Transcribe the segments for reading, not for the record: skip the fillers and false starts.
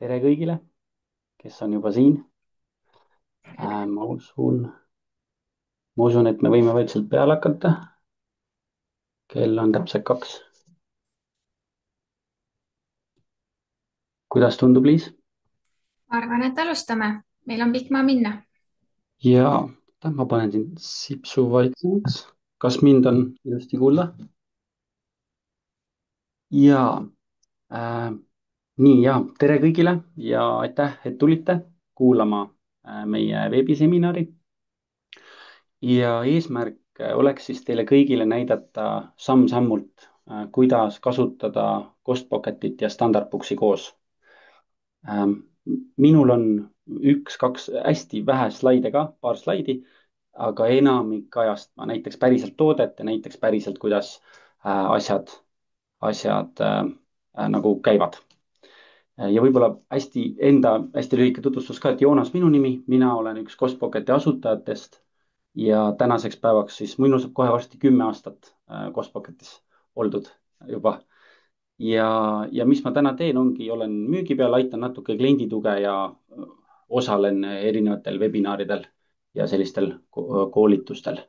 tere kõigile, kes on juba siin. Äh, ma usun, ma usun, et me võime vaikselt peale hakata. Kell on täpselt 2. Kuidas tundub, Liis? Ma arvan, et alustame. Meil on pikk maa minna. Ja ma panen siin sipsu vaiksemaks. Kas mind on ilusti kuulda? Ja äh, tere kõigile ja aitäh, et tulite kuulama meie veebiseminari. Ja eesmärk oleks siis teile kõigile näidata samm-sammult, kuidas kasutada Costpocketit ja Standardbooksi koos. Ähm, minul on üks-kaks hästi vähe slaide ka, paar slaidi, aga enamik ajast ma näiteks päriselt toodet ja näiteks päriselt, kuidas asjad nagu käivad. Ja võib-olla hästi lühike tutvustus ka, et Joonas minu nimi, mina olen üks Costpocketi asutajatest ja tänaseks päevaks siis minul saab kohe varsti 10 aastat Costpocketis oldud juba. Ja mis ma täna teen, olen müügi peal, aitan natuke kliendituge ja osalen erinevatel webinaaridel ja sellistel koolitustel.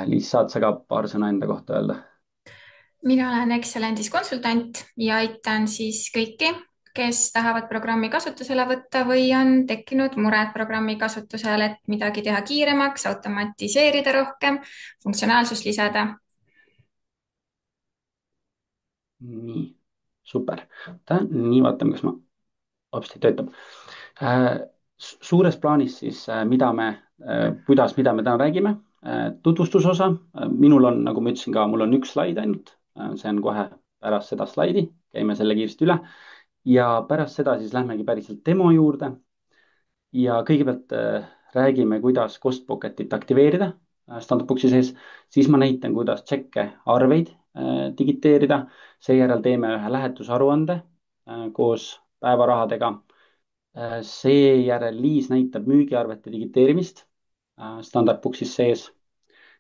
Liis, saad sa ka paar sõna enda kohta öelda? Mina olen Excelendis konsultant ja aitan siis kõiki, kes tahavad programmi kasutusele võtta või on tekkinud mured programmi kasutusel, et midagi teha kiiremaks, automatiseerida rohkem, funktsionaalsust lisada. Nii, super. Nii, vaatame, kas ma, hopsti, töötab. Äh, Suures plaanis siis, mida me täna räägime. Tutvustusosa, minul on, nagu ma ütlesin ka, mul on üks slaid ainult. See on kohe pärast seda slaidi, käime selle kiiresti üle. Ja pärast seda siis lähmegi päriselt demo juurde. Ja kõigepealt räägime, kuidas Costpocketit aktiveerida Standardbooksi sees. Siis ma näitan, kuidas tšekke, arveid digiteerida. Seejärel teeme ühe lähetusaruande koos päevarahadega. Seejärel Liis näitab müügiarvete digiteerimist Standardbooksis sees.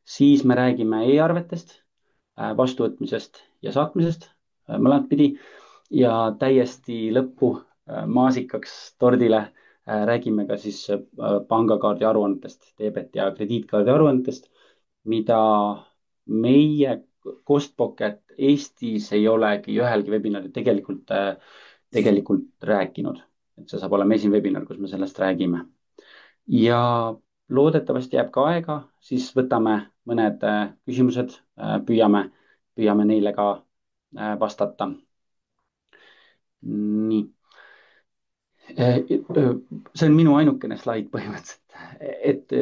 Siis me räägime e-arvetest, vastuvõtmisest ja saatmisest mõlemat pidi. Ja täiesti lõppu maasikaks tordile räägime ka siis pangakaardi aruannetest, debet- ja krediitkaardi aruannetest, mida meie Costpocket Eestis ei olegi ühelgi webinaril tegelikult rääkinud. Et see saab olema esimene webinar, kus me sellest räägime. Ja loodetavasti jääb ka aega, siis võtame mõned küsimused, püüame neile ka vastata. Nii. See on minu ainukene slaid põhimõtteliselt, et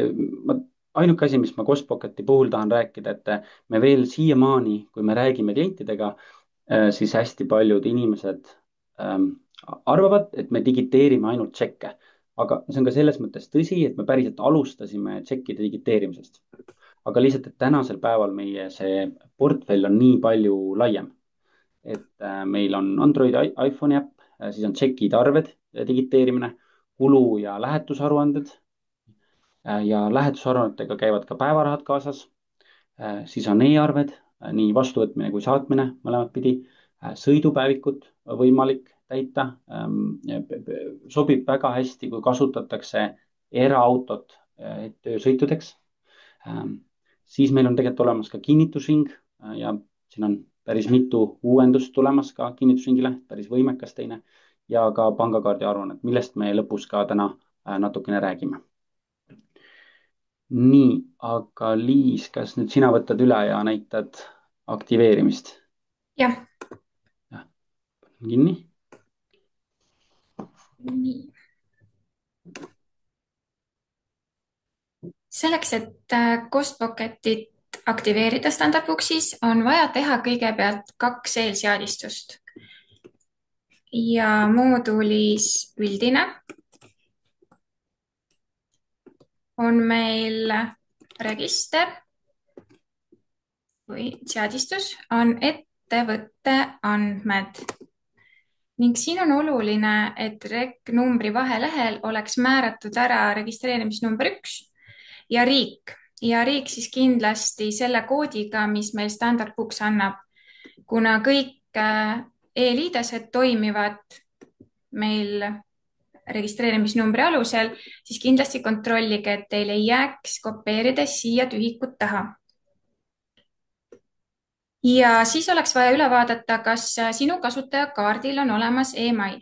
ainuke asi, mis ma Costpocketi puhul tahan rääkida, et me veel siiamaani, kui me räägime klientidega, siis hästi paljud inimesed ähm, arvavad, et me digiteerime ainult tšekke. Aga see on ka selles mõttes tõsi, et me päriselt alustasime tšekkide digiteerimisest. Aga lihtsalt, et tänasel päeval meie see portfell on nii palju laiem, et meil on Androidi, iPhone'i äpp, siis on tšekid, arved, digiteerimine, kulu- ja lähetusaruanded. Ja lähetusaruannetega käivad ka päevarahad kaasas. Siis on e-arved, nii vastuvõtmine kui saatmine mõlemat pidi. Sõidupäevikut võimalik täita. Sobib väga hästi, kui kasutatakse eraautot töösõitudeks. Siis meil on tegelikult olemas ka kinnitusring ja siin on päris mitu uuendust tulemas ka kinnitusringile, päris võimekas teine ja ka pangakaardi aruannet, millest me lõpus ka täna natukene räägime. Nii, aga Liis, kas nüüd sina võtad üle ja näitad aktiveerimist? Jah, Jah, panen kinni. nii. Selleks, et Costpocketit aktiveerida Standardbooksis, on vaja teha kõigepealt 2 eelseadistust. Ja moodulis üldine on meil register või seadistus on ettevõtte andmed. Ning siin on oluline, et rek numbri vahelehel oleks määratud ära registreerimisnumber 1 ja riik. Ja riik siis kindlasti selle koodiga, mis meil Standardbooks annab, kuna kõik e-liidesed toimivad meil registreerimisnumbri alusel, siis kindlasti kontrollige, et teil ei jääks kopeerides siia tühikut taha. Ja siis oleks vaja üle vaadata, kas sinu kasutajakaardil on olemas email.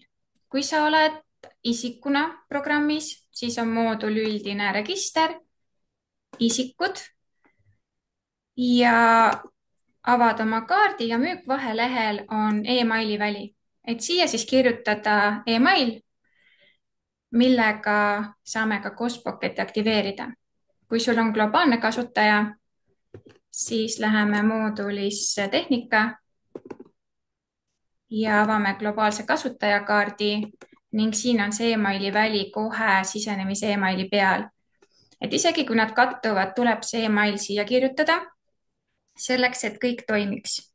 Kui sa oled isikuna programmis, siis on moodul üldine register, isikud ja avad oma kaardi ja müük vahelehel on emaili väli. Et siia siis kirjutada email, millega saame ka Costpocketi aktiveerida. Kui sul on globaalne kasutaja, siis läheme moodulisse tehnika ja avame globaalse kasutajakaardi ning siin on see emaili väli kohe sisenemise emaili peal. Et isegi kui nad kattuvad, tuleb see email siia kirjutada selleks, et kõik toimiks.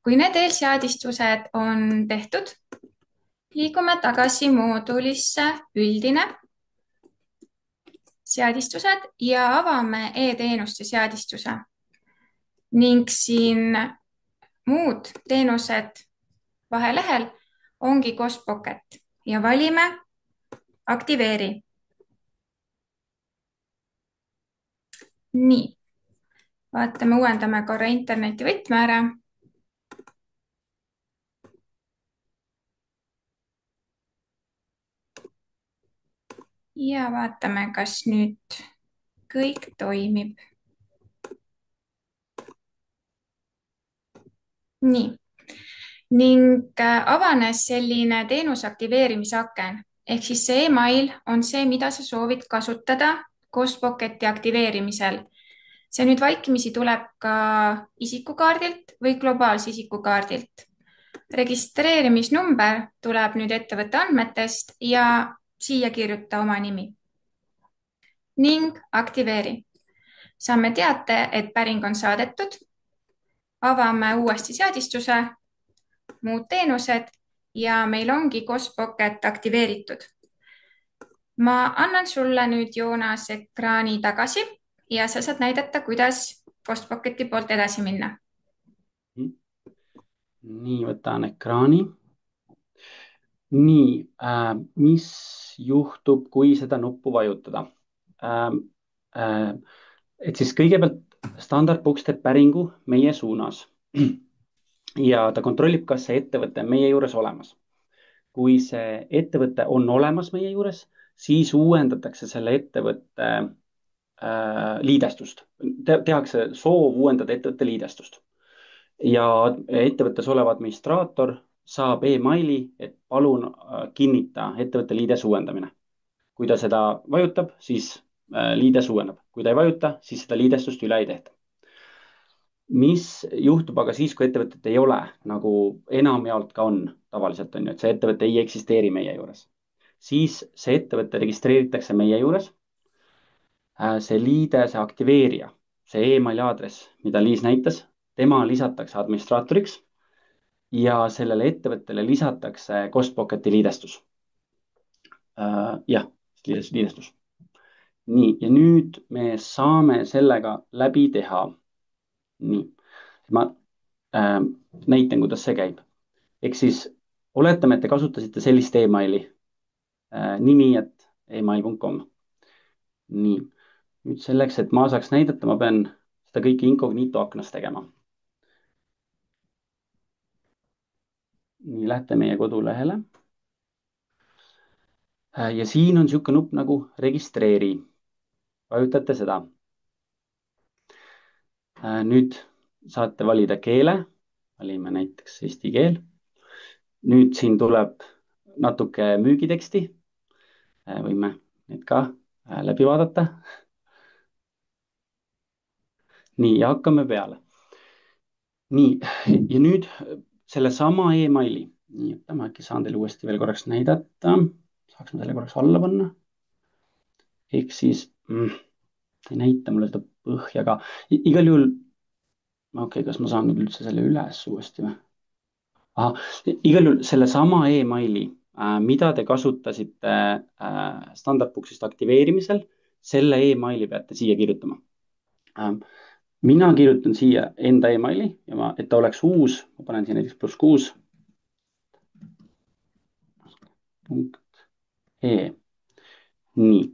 Kui need eelseadistused on tehtud, liigume tagasi moodulisse üldine seadistused ja avame e-teenuste seadistuse ning siin muud teenused vahelehel ongi Costpocket ja valime aktiveeri. Nii, vaatame, uuendame korra interneti võtme ära. Ja vaatame, kas nüüd kõik toimib. Nii, ning avanes selline teenuse aktiveerimise aken, ehk siis see email on see, mida sa soovid kasutada Costpocketi aktiveerimisel. See nüüd vaikimisi tuleb ka isikukaardilt või globaalse isikukaardilt. Registreerimisnumber tuleb nüüd ettevõtte andmetest ja siia kirjuta oma nimi ning aktiveeri. Saame teate, et päring on saadetud. Avame uuesti seadistuse, muud teenused ja meil ongi Costpocket aktiveeritud. Ma annan sulle nüüd, Joonas, ekraani tagasi ja sa saad näidata, kuidas Costpocketi poolt edasi minna. Nii, võtan ekraani. Nii, mis juhtub, kui seda nuppu vajutada? Et siis kõigepealt Standardbooks teeb päringu meie suunas ja ta kontrollib, kas see ettevõte on meie juures olemas. Kui see ettevõte on olemas meie juures, siis uuendatakse selle ettevõtte liidestust. Tehakse soov uuendada ettevõtte liidestust. Ja ettevõttes olev administraator saab emaili, et palun kinnita ettevõtte liides uuendamine. Kui ta seda vajutab, siis liides uueneb. Kui ta ei vajuta, siis seda liidestust üle ei tehta. Mis juhtub aga siis, kui ettevõtet ei ole, nagu enamjaolt ka on tavaliselt, on ju, et see ettevõte ei eksisteeri meie juures. Siis see ettevõte registreeritakse meie juures. See liide, see aktiveerija, see emaili aadress, mida Liis näitas, tema lisatakse administraatoriks ja sellele ettevõttele lisatakse Costpocketi liidestus. Jah, liidestus. Nii, ja nüüd me saame sellega läbi teha. Nii, ma näitan, kuidas see käib. Ehk siis oletame, et te kasutasite sellist emaili, nimi@email.com. Nii, nüüd selleks, et ma saaks näidata, ma pean seda kõike incognito aknas tegema. Nii, lähete meie kodulehele. Ja siin on niisugune nupp nagu registreeri. Vajutate seda. Nüüd saate valida keele. Valime näiteks eesti keel. Nüüd siin tuleb natuke müügiteksti. Võime need ka läbi vaadata. Nii, ja hakkame peale. Nii, ja nüüd selle sama emaili. Nii, et ma äkki saan teile uuesti veel korraks näidata. Saaks ma selle korraks alla panna. Ehk siis ei näita mulle seda põhja ka. Igal juhul, okei, kas ma saan nüüd üldse selle üles uuesti või? Igal juhul selle sama emaili, mida te kasutasite Standardbooksist aktiveerimisel, selle emaili peate siia kirjutama. Mina kirjutan siia enda emaili ja et ta oleks uus, ma panen siia näiteks +6. .ee. nii.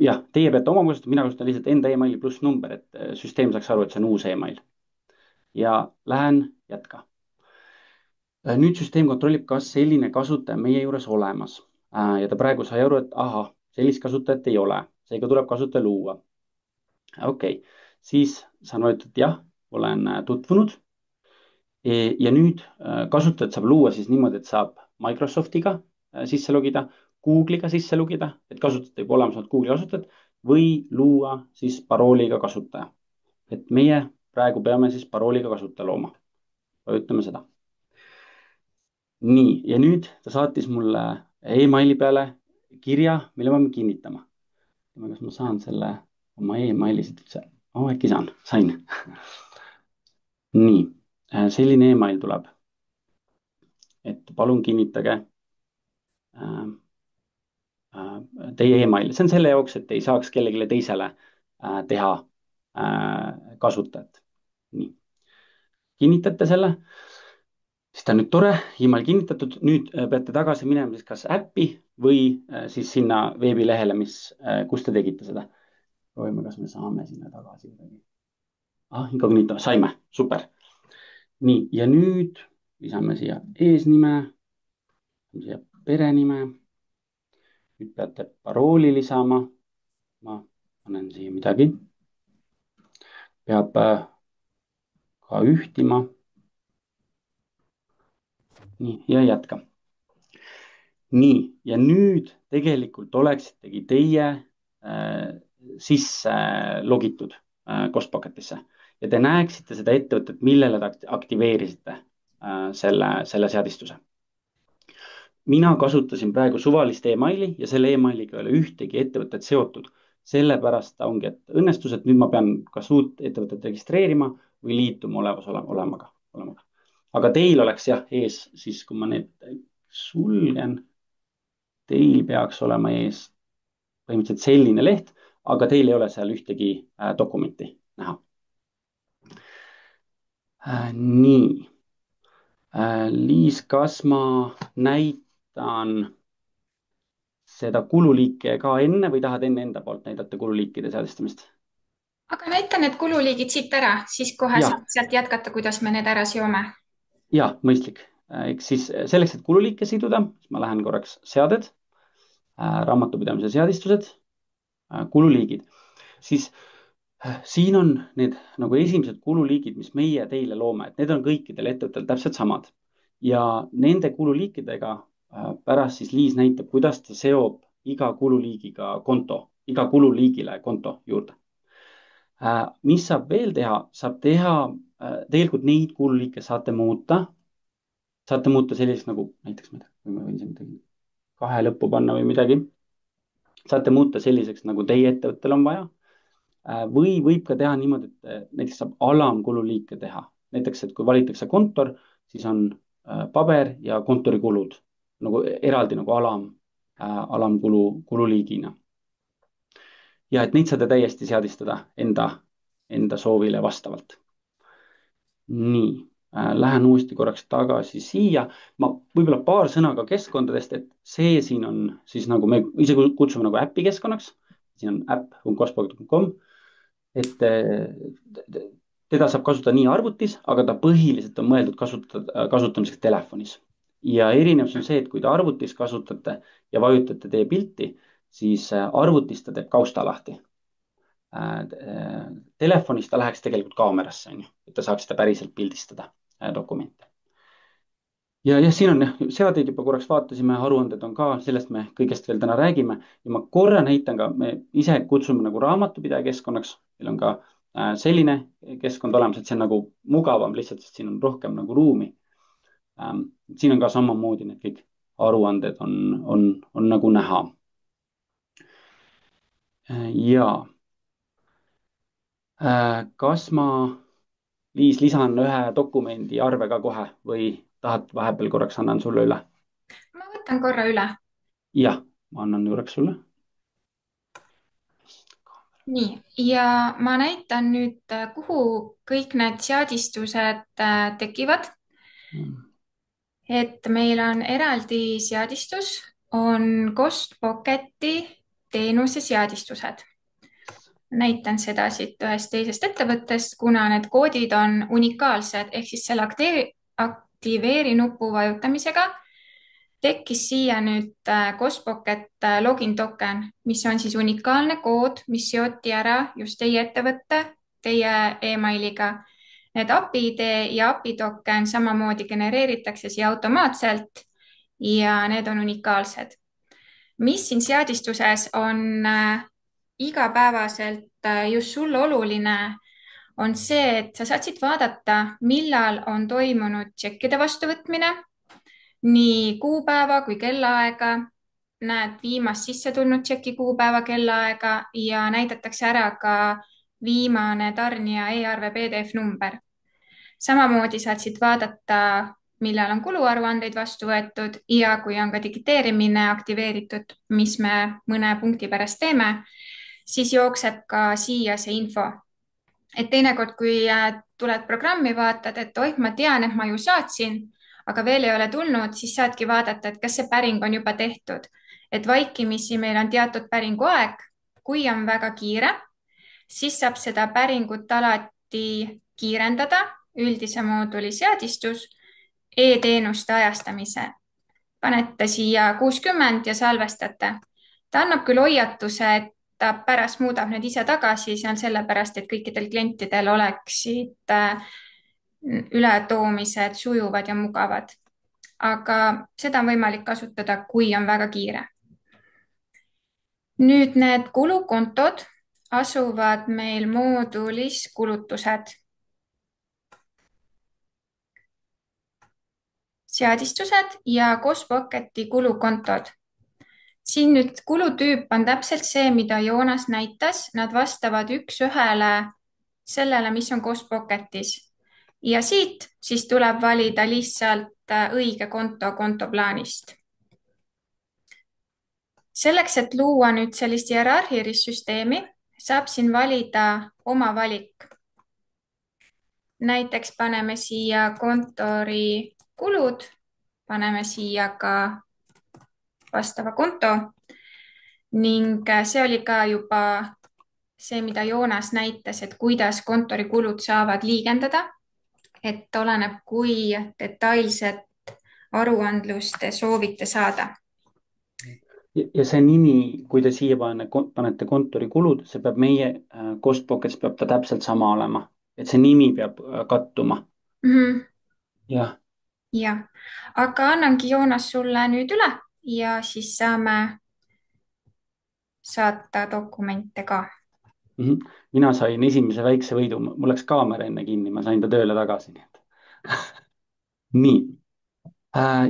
Jah, teie peate oma kasutama, mina kasutan lihtsalt enda emaili pluss number, et süsteem saaks aru, et see on uus email. ja lähen jätka. Nüüd süsteem kontrollib, kas selline kasutaja on meie juures olemas. Ja ta praegu sai aru, et ahah, sellist kasutajat ei ole, seega tuleb kasutaja luua. okei, siis saan öelda, et jah, olen tutvunud. Ja nüüd kasutajat saab luua siis niimoodi, et saab Microsoftiga sisse logida, Google'iga sisse logida, et kasutada juba olemasolevat Google'i kasutajat või luua siis parooliga kasutaja. et meie praegu peame siis parooliga kasutaja looma. ütleme seda. nii, ja nüüd ta saatis mulle emaili peale kirja, mille ma pean kinnitama. kas ma saan selle oma emaili siit üldse? äkki sain. nii, selline email tuleb. et palun kinnitage teie email. See on selle jaoks, et ei saaks kellelegi teisele teha kasutajat. nii, kinnitate selle. siis ta on nüüd tore, email kinnitatud, nüüd peate tagasi minema siis kas äppi või siis sinna veebilehele, kus te tegite seda. proovime, kas me saame sinna tagasi kuidagi. Incognito, saime, super. nii, ja nüüd lisame siia eesnime, siia perenime. nüüd peate parooli lisama. ma panen siia midagi. peab ka ühtima. nii, ja jätka. nii, ja nüüd tegelikult oleksitegi teie sisse logitud Costbucketisse ja te näeksite seda ettevõtet, millele te aktiveerisite selle seadistuse. mina kasutasin praegu suvalist emaili ja selle emailiga ei ole ühtegi ettevõtet seotud. sellepärast ta ongi, et õnnestus, et nüüd ma pean kas uut ettevõtet registreerima või liituma olemaga. aga teil oleks jah ees siis, kui ma need sulgen, teil peaks olema ees põhimõtteliselt selline leht, aga teil ei ole seal ühtegi dokumenti näha. nii. Liis, kas ma näitan seda kululiike ka enne või tahad enne enda poolt näidata kululiikide seadistamist? aga näita need kululiigid siit ära, siis kohe saab sealt jätkata, kuidas me need ära seome. ja, mõistlik. Eks siis selleks, et kululiike siduda, ma lähen korraks seaded, raamatupidamise seadistused, kululiigid, siis siin on need nagu esimesed kululiigid, mis meie teile loome, et need on kõikidel ettevõtetel täpselt samad ja nende kululiikidega pärast siis Liis näitab, kuidas ta seob iga kululiigiga konto, iga kululiigile konto juurde. mis saab veel teha, saab teha tegelikult neid kululiike saate muuta selliseks nagu näiteks, kui ma võin siin midagi 2 lõppu panna või midagi, saate muuta selliseks, nagu teie ettevõttel on vaja. või võib ka teha niimoodi, et näiteks saab alamkululiike teha. näiteks, et kui valitakse kontor, siis on paber ja kontorikulud nagu eraldi nagu alamkululiigina. ja et neid saate täiesti seadistada enda soovile vastavalt. nii, lähen uuesti korraks tagasi siia. ma võib-olla paar sõna ka keskkondadest, et see siin on siis nagu me ise kutsume nagu äpi keskkonnaks. siin on äpp.costbucket.com. et teda saab kasutada nii arvutis, aga ta põhiliselt on mõeldud kasutamiseks telefonis. ja erinevus on see, et kui te arvutis kasutate ja vajutate teie pilti, siis arvutis ta teeb kausta lahti. Telefonis ta läheks tegelikult kaamerasse, on ju, et te saaksite päriselt pildistada dokumente. ja siin on seadeid juba korraks vaatasime, aruanded on ka, sellest me kõigest veel täna räägime ja ma korra näitan ka, me ise kutsume nagu raamatupidaja keskkonnaks, meil on ka selline keskkond olemas, et see on nagu mugavam lihtsalt, sest siin on rohkem nagu ruumi. siin on ka samamoodi need kõik aruanded on nagu näha. ja kas ma, Liis, lisan ühe dokumendi arve ka kohe või tahad vahepeal korraks annan sulle üle? ma võtan korra üle. jah, ma annan korraks sulle. nii, ja ma näitan nüüd, kuhu kõik need seadistused tekivad. et meil on eraldi seadistus, on Cost Pocketi teenuseseadistused. Näitan seda siit ühest teisest ettevõttest, kuna need koodid on unikaalsed, ehk siis selle aktiveeri nupu vajutamisega tekkis siia nüüd Cospocket login token, mis on siis unikaalne kood, mis seoti ära just teie ettevõtte, teie emailiga. Need API-ID ja API token samamoodi genereeritakse siia automaatselt ja need on unikaalsed. Mis siin seadistuses on igapäevaselt just sulle oluline, on see, et sa saad siit vaadata, millal on toimunud tšekkide vastuvõtmine, nii kuupäeva kui kellaaega, näed viimast sisse tulnud tšeki kuupäeva, kellaaega ja näidatakse ära ka viimane tarnija e-arve PDF number. Samamoodi saad siit vaadata, millal on kuluaruandeid vastu võetud ja kui on ka digiteerimine aktiveeritud, mis me mõne punkti pärast teeme, siis jookseb ka siia see info. Et teinekord, kui tuled programmi, vaatad, et oih, ma tean, et ma ju saatsin, aga veel ei ole tulnud, siis saadki vaadata, et kas see päring on juba tehtud. Et vaikimisi meil on teatud päringu aeg. Kui on väga kiire, siis saab seda päringut alati kiirendada, üldise mooduli seadistus, e-teenuste ajastamise. Panete siia 60 ja salvestate. Ta annab küll hoiatuse, et ta pärast muudab need ise tagasi, see on sellepärast, et kõikidel klientidel oleksid ületoomised sujuvad ja mugavad. Aga seda on võimalik kasutada, kui on väga kiire. Nüüd need kulukontod asuvad meil moodulis kulutused. Seadistused ja Cospocketi kulukontod. Siin nüüd kulutüüp on täpselt see, mida Joonas näitas. Nad vastavad üks-ühele sellele, mis on Cospocketis. Ja siit siis tuleb valida lihtsalt õige konto kontoplaanist. Selleks, et luua nüüd sellist hierarhilist süsteemi, saab siin valida oma valik. Näiteks paneme siia kontori kulud, paneme siia ka vastava konto ning see oli ka juba see, mida Joonas näitas, et kuidas kontorikulud saavad liigendada, et oleneb, kui detailset aruandlust te soovite saada. Ja see nimi, kui te siia panete kontorikulud, see peab meie Costpockets peab ta täpselt sama olema, et see nimi peab kattuma. Jah. Jah, aga annangi Joonas sulle nüüd üle ja siis saame saata dokumente ka. Mina sain esimese väikse võidu, mul läks kaamera enne kinni, ma sain ta tööle tagasi. Nii.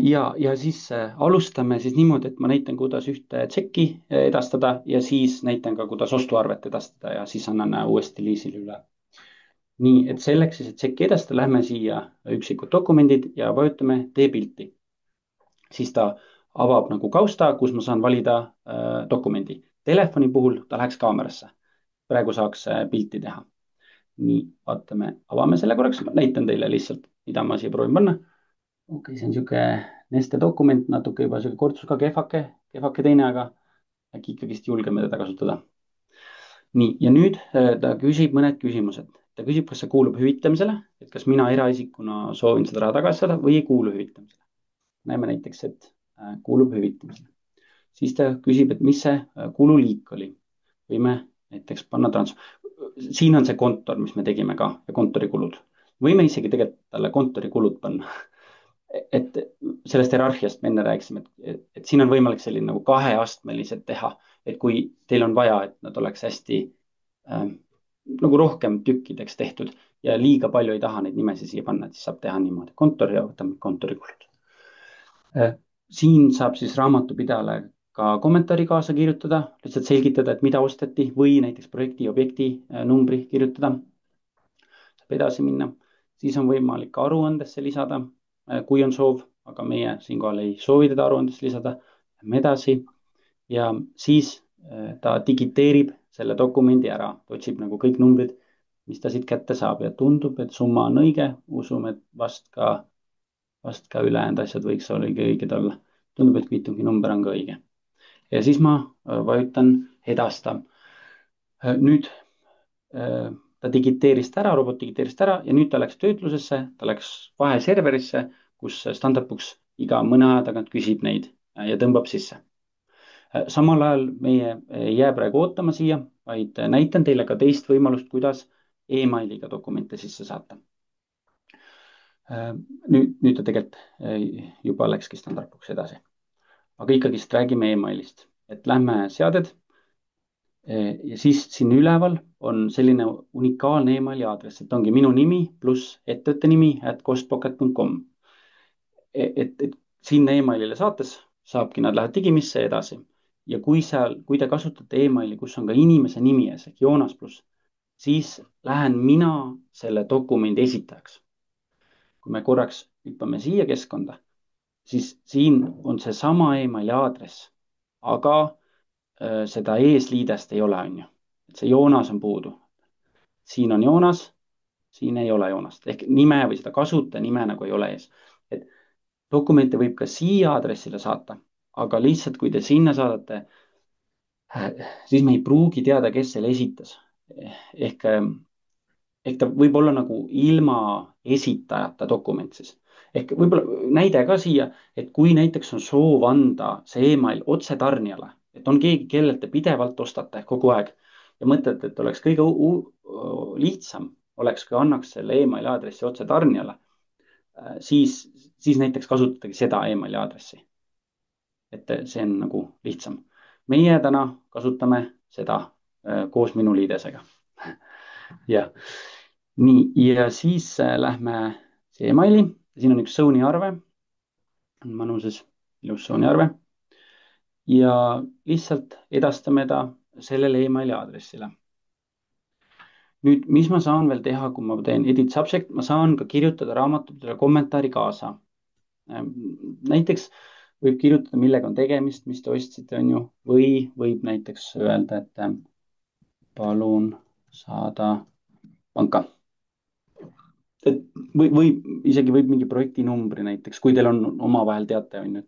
Ja siis alustame siis niimoodi, et ma näitan, kuidas ühte tšekki edastada ja siis näitan ka, kuidas ostuarvet edastada ja siis annan uuesti Liisile üle. Nii, et selleks siis, et tšekki edastada, lähme siia üksikud dokumendid ja vajutame tee pilti. Siis ta avab nagu kausta, kus ma saan valida dokumendi. Telefoni puhul ta läheks kaamerasse. Praegu saaks pilti teha. Nii, vaatame, avame selle korraks. Ma näitan teile lihtsalt, mida ma siia proovin panna. Okei, see on sihuke neste dokument, natuke juba sihuke kortsus ka kehvake teine, aga äkki ikkagist julgeme teda kasutada. Nii, ja nüüd ta küsib mõned küsimused. Ta küsib, kas see kuulub hüvitamisele, et kas mina eraisikuna soovin seda raha tagasi saada või ei kuulu hüvitamisele. Näeme näiteks, et kuulub hüvitamisele. Siis ta küsib, et mis see kululiik oli. Võime näiteks panna siin on see kontor, mis me tegime ka ja kontorikulud. Võime isegi tegelikult talle kontorikulud panna. Et sellest hierarhiast me enne rääkisime, et siin on võimalik selline nagu kaheastmeliselt teha, et kui teil on vaja, et nad oleks hästi nagu rohkem tükkideks tehtud ja liiga palju ei taha neid nimesid siia panna, et siis saab teha niimoodi kontor ja võtame kontorikulud. Siin saab siis raamatupidajale ka kommentaari kaasa kirjutada, lihtsalt selgitada, et mida osteti või näiteks projekti objekti numbri kirjutada. Saab edasi minna, siis on võimalik aruandesse lisada, kui on soov, aga meie siinkohal ei soovi teda aruandesse lisada. Lähme edasi ja siis ta digiteerib selle dokumendi ära, otsib nagu kõik numbrid, mis ta siit kätte saab ja tundub, et summa on õige, usume, et vast ka vast ka ülejäänud asjad võiks olla õiged olla. tundub, et kviitungi number on ka õige. ja siis ma vajutan edasta. Nüüd ta digiteeris ta ära, robot digiteeris ta ära ja nüüd ta läks töötlusesse, ta läks vaheserverisse, kus Standardbooks iga mõne aja tagant küsib neid ja tõmbab sisse. Samal ajal meie ei jää praegu ootama siia, vaid näitan teile ka teist võimalust, kuidas emailiga dokumente sisse saata. Nüüd ta tegelikult juba läkski Standardbooks edasi. Aga ikkagist räägime emailist, et lähme seaded. Ja siis siin üleval on selline unikaalne emaili aadress, et ongi minu nimi pluss ettevõtte nimi @costpocket.com. Et sinna emailile saates saabki, nad lähevad digimisse edasi. Ja kui te kasutate emaili, kus on ka inimese nimi ees ehk Joonas pluss, siis lähen mina selle dokumendi esitajaks. Kui me korraks hüppame siia keskkonda, siis siin on seesama emaili aadress, aga seda eesliidest ei ole, on ju. See Joonas on puudu. Siin on Joonas, siin ei ole Joonast ehk nime või seda kasutaja nime nagu ei ole ees. Et dokumente võib ka siia aadressile saata, aga lihtsalt kui te sinna saadate, siis me ei pruugi teada, kes selle esitas. Ehk ta võib olla nagu ilma esitajata dokument siis. Ehk võib-olla näide ka siia, et kui näiteks on soov anda see email otse tarnijale, et on keegi, kellelt te pidevalt ostate kogu aeg ja mõtlete, et oleks kõige lihtsam, oleks, kui annaks selle emaili aadressi otse tarnijale, siis näiteks kasutatagi seda emaili aadressi. Et see on nagu lihtsam. Meie täna kasutame seda koos minu liidesega. ja nii, ja siis lähme see emaili. Siin on üks Sony arve, manuses ilus Sony arve ja lihtsalt edastame ta sellele emaili aadressile. Nüüd, mis ma saan veel teha, kui ma teen edit subject, ma saan ka kirjutada raamatupidajale kommentaari kaasa. Näiteks võib kirjutada, millega on tegemist, mis te ostsite, on ju, või võib näiteks öelda, et palun saada panka. Või isegi võib mingi projekti numbri näiteks, kui teil on omavahel teate, on ju,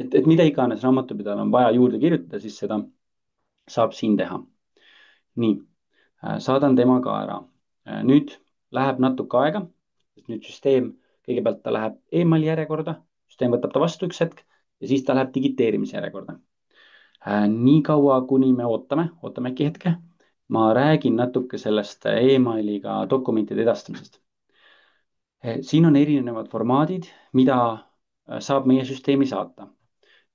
et mida iganes raamatupidajal on vaja juurde kirjutada, siis seda saab siin teha. Nii, saadan tema ka ära. Nüüd läheb natuke aega, sest nüüd süsteem, kõigepealt ta läheb emaili järjekorda, süsteem võtab ta vastu üks hetk ja siis ta läheb digiteerimise järjekorda. Nii kaua, kuni me ootame äkki hetke, ma räägin natuke sellest emailiga dokumentide edastamisest. Siin on erinevad formaadid, mida saab meie süsteemi saata.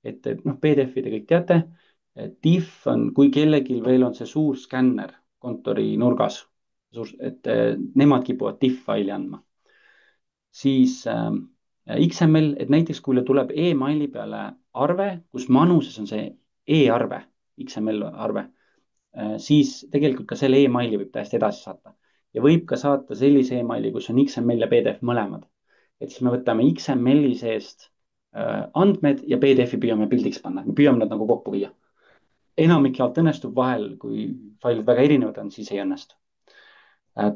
Et noh, PDF-i te kõik teate. TIFF on, kui kellelgi veel on see suur skänner kontori nurgas, et nemad kipuvad TIFF-faili andma. Siis XML, et näiteks kui tuleb emaili peale arve, kus manuses on see e-arve, XML arve, siis tegelikult ka selle emaili võib täiesti edasi saata. Ja võib ka saata sellise emaili, kus on XML ja PDF mõlemad. Et siis me võtame XML-i seest andmed ja PDF-i püüame pildiks panna. Me püüame nad nagu kokku viia. Enamik jaolt õnnestub, vahel, kui failid väga erinevad on, siis ei õnnestu.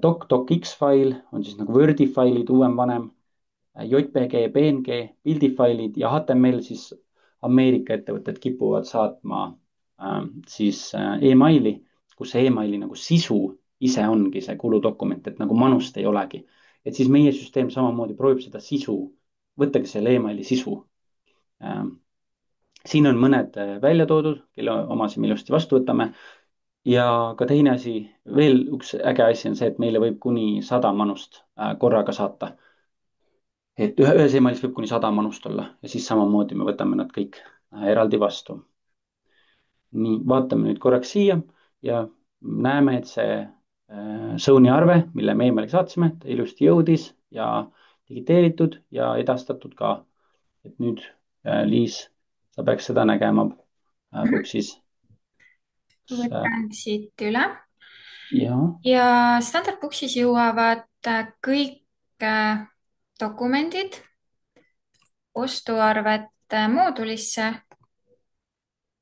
Docx fail on siis nagu Wordi failid, uuem, vanem, JPG, PNG, pildifailid ja HTML siis Ameerika ettevõtted kipuvad saatma siis emaili, kus see emaili nagu sisu ise ongi see kuludokument, et nagu manust ei olegi. Et siis meie süsteem samamoodi proovib seda sisu, võttagi selle emaili sisu. Siin on mõned välja toodud, kelle omasi me ilusti vastu võtame. Ja ka teine asi, veel üks äge asi on see, et meile võib kuni 100 manust korraga saata. Et ühes emailis võib kuni 100 manust olla ja siis samamoodi me võtame nad kõik eraldi vastu. Nii, vaatame nüüd korraks siia ja näeme, et see Sony arve, mille me emaili saatsime, ta ilusti jõudis ja digiteeritud ja edastatud ka. Et nüüd, Liis, sa peaks seda nägema Booksis. Võtan siit üle. Ja Standardbooksis jõuavad kõik dokumendid ostuarvete moodulisse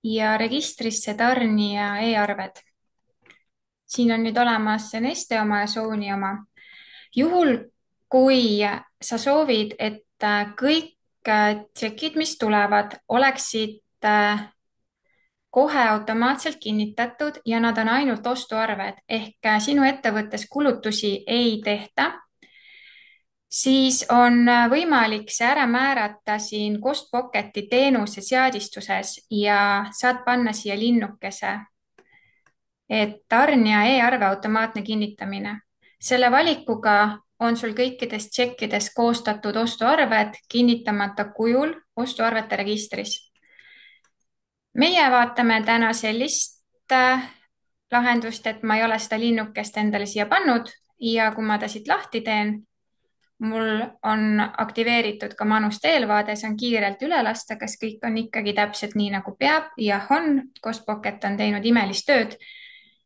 ja registrisse tarnija e-arved. Siin on nüüd olemas Neste oma ja Sony oma. Juhul, kui sa soovid, et kõik tšekid, mis tulevad, oleksid kohe automaatselt kinnitatud ja nad on ainult ostuarved ehk sinu ettevõttes kulutusi ei tehta, siis on võimalik see ära määrata siin Costpocketi teenuse seadistuses ja saad panna siia linnukese, et tarnija e-arve automaatne kinnitamine. Selle valikuga on sul kõikides tšekkides koostatud ostuarved kinnitamata kujul ostuarvete registris. Meie vaatame täna sellist lahendust, et ma ei ole seda linnukest endale siia pannud ja kui ma ta siit lahti teen, mul on aktiveeritud ka manust eelvaade, saan kiirelt üle lasta, kas kõik on ikkagi täpselt nii, nagu peab. Jah, on. Costpocket on teinud imelist tööd.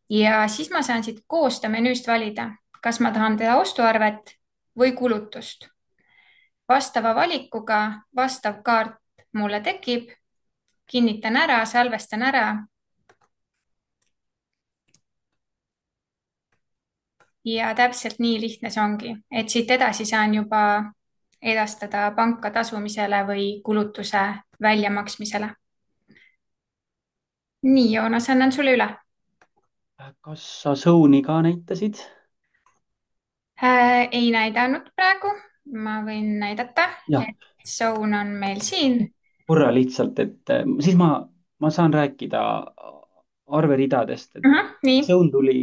Ja siis ma saan siit koosta menüüst valida, kas ma tahan teha ostuarvet või kulutust. Vastava valikuga vastav kaart mulle tekib, kinnitan ära, salvestan ära. Ja täpselt nii lihtne see ongi, et siit edasi saan juba edastada panka tasumisele või kulutuse väljamaksmisele. Nii, Joonas, annan sulle üle. kas sa Zone'i ka näitasid? Ei näidanud praegu, ma võin näidata, jah, et Zone on meil siin. korra lihtsalt, et siis ma saan rääkida arveridadest, et Nii, Zone tuli,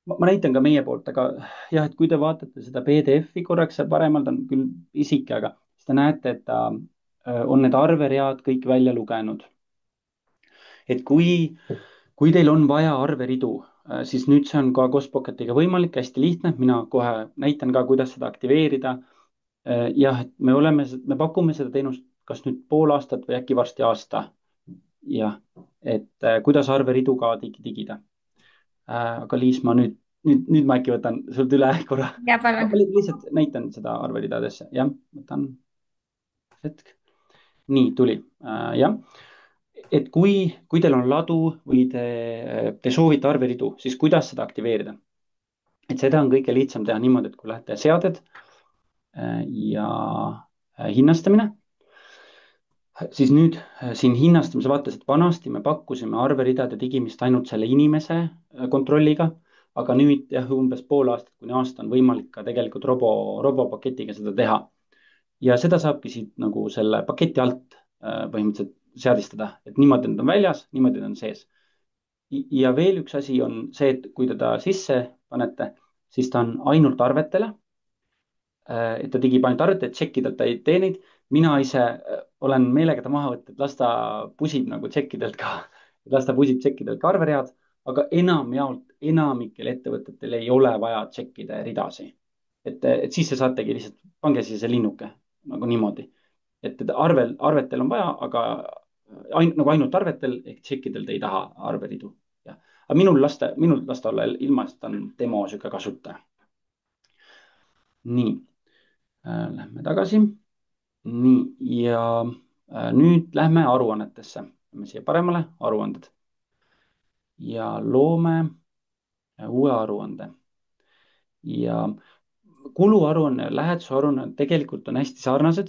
ma näitan ka meie poolt, aga jah, et kui te vaatate seda PDF-i korraks seal paremal, ta on küll pisike, aga siis te näete, et ta on need arveread kõik välja lugenud. et kui teil on vaja arveridu, siis nüüd see on ka Costpocketiga võimalik, hästi lihtne, mina kohe näitan ka, kuidas seda aktiveerida. jah, et me pakume seda teenust kas nüüd pool aastat või äkki varsti aasta. jah, et kuidas arveridu ka digida. aga Liis, nüüd ma äkki võtan sult üle korra. ja palun. Ma lihtsalt näitan seda arveridadesse, jah, võtan hetk. nii, tuli, jah. et kui teil on ladu või te soovite arveridu, siis kuidas seda aktiveerida? et seda on kõige lihtsam teha niimoodi, et kui lähete seaded ja hinnastamine, siis nüüd siin hinnastamise vaates, et vanasti me pakkusime arveridade digimist ainult selle inimese kontrolliga, aga nüüd jah, umbes pool aastat kuni aasta on võimalik ka tegelikult robopaketiga seda teha. ja seda saabki siit nagu selle paketi alt põhimõtteliselt seadistada, et niimoodi nad on väljas, niimoodi nad on sees. ja veel üks asi on see, et kui te ta sisse panete, siis ta on ainult arvetele. et ta digib ainult arvete, et tšekkidelt ta ei tee neid. mina ise olen meelega ta maha võtnud, las ta pusib nagu tšekkidelt ka, las ta pusib tšekkidelt ka arveread, aga enamikel ettevõtetel ei ole vaja tšekkide ridasi. et siis te saategi lihtsalt, pange siia see linnuke nagu niimoodi, et arvetel on vaja, aga nagu ainult arvetel ehk tšekkidel te ei taha arveridu. aga minul lasta olla ilma, et ta on demo sihuke kasutaja. nii, lähme tagasi. nii ja nüüd lähme aruannetesse, lähme siia paremale, aruanded ja loome uue aruande. ja kuluaruanne ja lähetusaruanne tegelikult on hästi sarnased,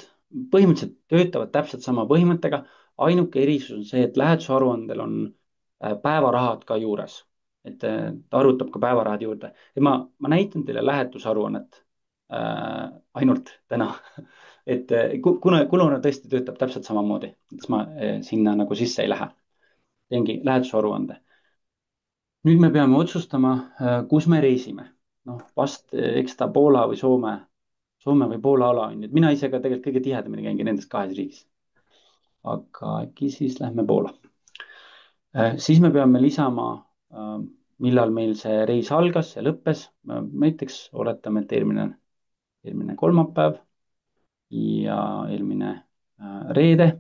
põhimõtteliselt töötavad täpselt sama põhimõttega. ainuke erisus on see, et lähetusaruandel on päevarahad ka juures, et ta arvutab ka päevarahad juurde. ja ma näitan teile lähetusaruannet ainult täna et kuna kuluaruanne tõesti töötab täpselt samamoodi, siis ma sinna nagu sisse ei lähe. teengi lähetusaruande. nüüd me peame otsustama, kus me reisime. noh, vast eks ta Poola või Soome või Poola ala on, et mina ise ka tegelikult kõige tihedamini käingi nendes kahes riigis. aga äkki siis lähme Poola. siis me peame lisama, millal meil see reis algas ja lõppes. näiteks oletame, et eelmine kolmapäev ja eelmine reede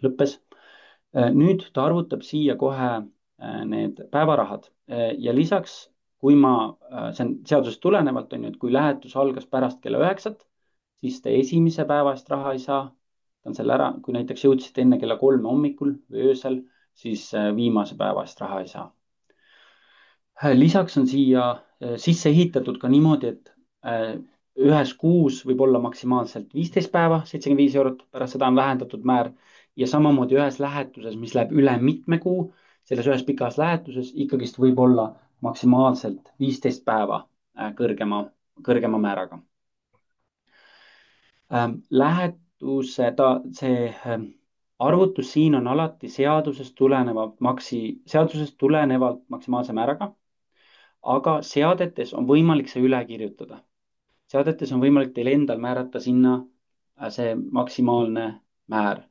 lõppes. nüüd ta arvutab siia kohe need päevarahad ja lisaks, kui see on seadusest tulenevalt on ju, et kui lähetus algas pärast kella 9, siis te esimese päeva eest raha ei saa. ta on selle ära, kui näiteks jõudsite enne kella 3 hommikul või öösel, siis viimase päeva eest raha ei saa. lisaks on siia sisse ehitatud ka niimoodi, et ühes kuus võib olla maksimaalselt 15 päeva, 75 €, pärast seda on vähendatud määr. Ja samamoodi ühes lähetuses, mis läheb üle mitme kuu, selles ühes pikas lähetuses ikkagist võib olla maksimaalselt 15 päeva kõrgema määraga. See arvutus siin on alati seadusest tulenevalt maksimaalse määraga, aga seadetes on võimalik see üle kirjutada. Seadetes on võimalik teil endal määrata sinna see maksimaalne määr.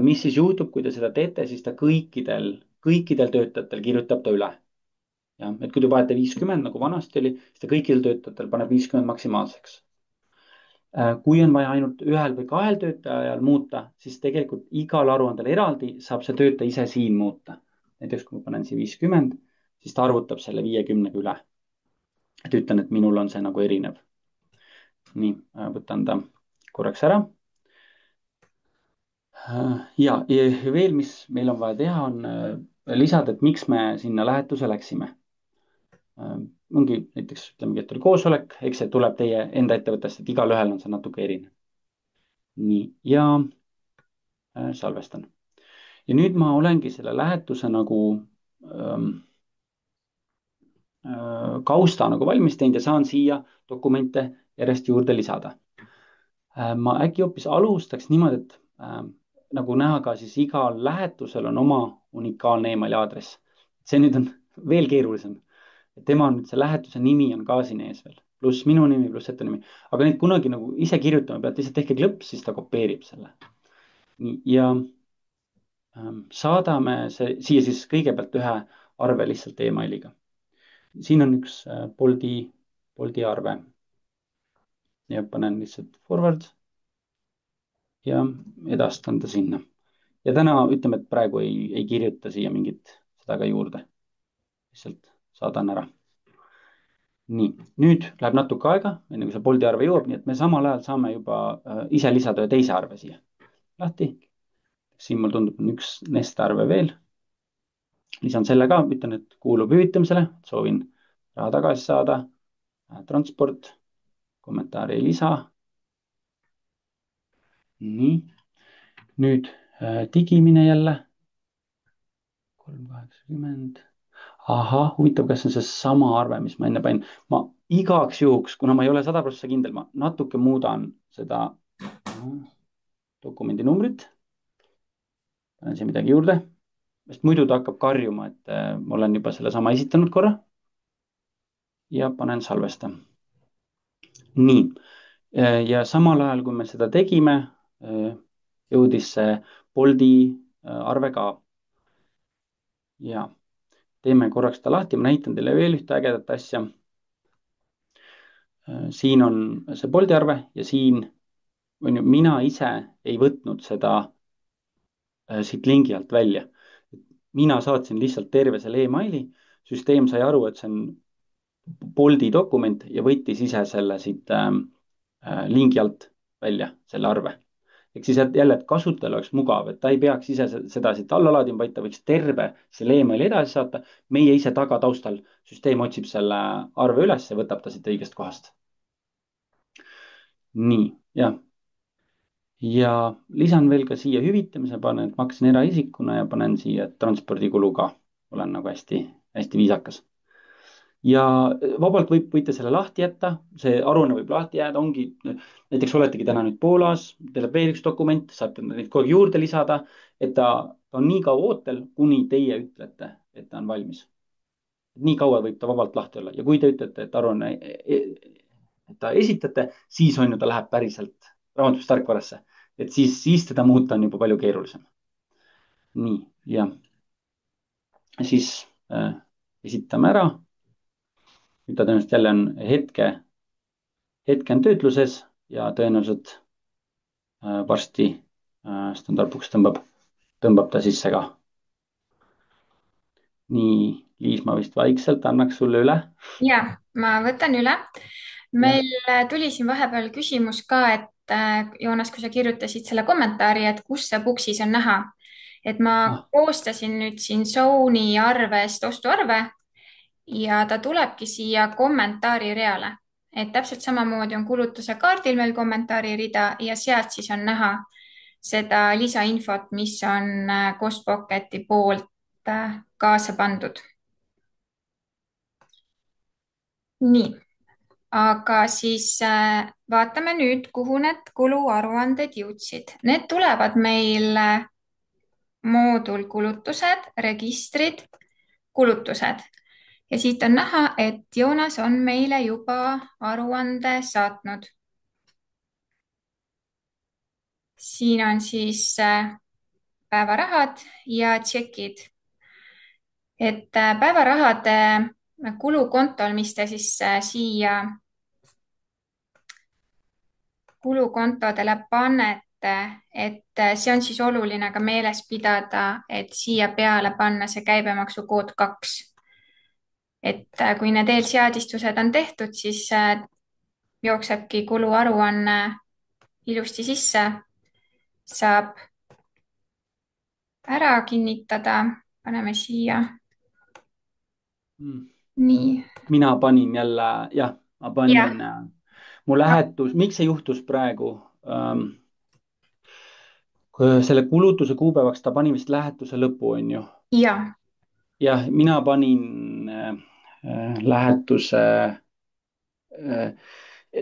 Mis siis juhtub, kui te seda teete, siis ta kõikidel töötajatel kirjutab ta üle. jah, et kui te panete 50, nagu vanasti oli, siis ta kõikidel töötajatel paneb 50 maksimaalseks. Kui on vaja ainult ühel või kahel töötajal muuta, siis tegelikult igal aruandel eraldi saab see töötaja ise siin muuta. Näiteks kui ma panen siia 50, siis ta arvutab selle 50-ga üle. et ütlen, et minul on see nagu erinev. nii, võtan ta korraks ära. ja veel, mis meil on vaja teha, on lisada, et miks me sinna lähetusse läksime. ongi näiteks, ütlemegi, et oli koosolek, eks see tuleb teie enda ettevõttest, et igalühel on see natuke erinev. nii, ja salvestan. ja nüüd ma olengi selle lähetuse nagu kausta nagu valmis teinud ja saan siia dokumente järjest juurde lisada. ma äkki hoopis alustaks niimoodi, et nagu näha ka, siis igal lähetusel on oma unikaalne emaili aadress. see nüüd on veel keerulisem. tema on nüüd, see lähetuse nimi on ka siin ees veel, pluss minu nimi, pluss etenimi. aga neid kunagi nagu ise kirjutama pead, lihtsalt tehke klõps, siis ta kopeerib selle. nii, ja saadame siia siis kõigepealt ühe arve lihtsalt emailiga. siin on üks Bolti arve. ja panen lihtsalt forward ja edastan ta sinna. ja täna ütleme, et praegu ei kirjuta siia mingit seda ka juurde. lihtsalt saadan ära. nii, nüüd läheb natuke aega, enne kui see Bolti arve jõuab, nii et me samal ajal saame juba ise lisada ühe teise arve siia lahti. siin mul tundub, on üks nestarve veel. lisan selle ka, ütlen, et kuulub hüvitamisele, soovin raha tagasi saada. transport, kommentaari ei lisa. nii, nüüd digimine jälle. 380. ahah, huvitav, kas see on seesama arve, mis ma enne panin. ma igaks juhuks, kuna ma ei ole 100% kindel, ma natuke muudan seda dokumendi numbrit. panen siia midagi juurde, sest muidu ta hakkab karjuma, et ma olen juba sellesama esitanud korra. ja panen salvesta. nii, ja samal ajal, kui me seda tegime, jõudis see Bolti arve ka. ja teeme korraks ta lahti, ma näitan teile veel ühte ägedat asja. siin on see Bolti arve ja siin on ju, mina ise ei võtnud seda siit lingi alt välja. mina saatsin lihtsalt terve selle emaili, süsteem sai aru, et see on Bolti dokument ja võttis ise selle siit lingi alt välja, selle arve. ehk siis jälle, et kasutajal oleks mugav, et ta ei peaks ise seda siit alla laadima, vaid ta võiks terve selle emaili edasi saata. meie ise taustal süsteem otsib selle arve üles ja võtab ta siit õigest kohast. nii, jah. ja lisan veel ka siia hüvitamise, panen, et maksin eraisikuna ja panen siia transpordikulu ka. olen nagu hästi viisakas. ja vabalt võite selle lahti jätta, see aruanne võib lahti jääda, ongi, näiteks oletegi täna nüüd Poolas, teil on veel üks dokument, saate neid kogu aeg juurde lisada, et ta on nii kaua ootel, kuni teie ütlete, et ta on valmis. nii kaua võib ta vabalt lahti olla ja kui te ütlete, et aruanne, et ta esitate, siis on ju, ta läheb päriselt raamatustarkvarasse, et siis teda muuta on juba palju keerulisem. nii, ja siis esitame ära. nüüd ta tõenäoliselt jälle on hetke on töötluses ja tõenäoliselt varsti standardpuks tõmbab ta sisse ka. nii, Liis, ma vist vaikselt annaks sulle üle. ja ma võtan üle. meil tuli siin vahepeal küsimus ka, et Joonas, kui sa kirjutasid selle kommentaari, et kus see Puksis on näha, et ma koostasin nüüd siin Sony arvest ostuarve ja ta tulebki siia kommentaari reale. et täpselt samamoodi on kulutuse kaardil meil kommentaaririda ja sealt siis on näha seda lisainfot, mis on Costpocketi poolt kaasa pandud. nii, aga siis vaatame nüüd, kuhu need kuluaruanded jõudsid. Need tulevad meil moodul kulutused, registrid, kulutused ja siit on näha, et Joonas on meile juba aruande saatnud. siin on siis päevarahad ja tšekid. et päevarahade kulukontol, mis te siis siia kulukontodele panete, et see on siis oluline ka meeles pidada, et siia peale panna see käibemaksukood 2. et kui need eelseadistused on tehtud, siis jooksebki kuluaruanne ilusti sisse, saab ära kinnitada, paneme siia. nii. mina panin jälle, jah, ma jah, panin mu lähetus, miks see juhtus praegu? Selle kulutuse kuupäevaks ta pani vist lähetuse lõpu, on ju? ja, jah, mina panin lähetuse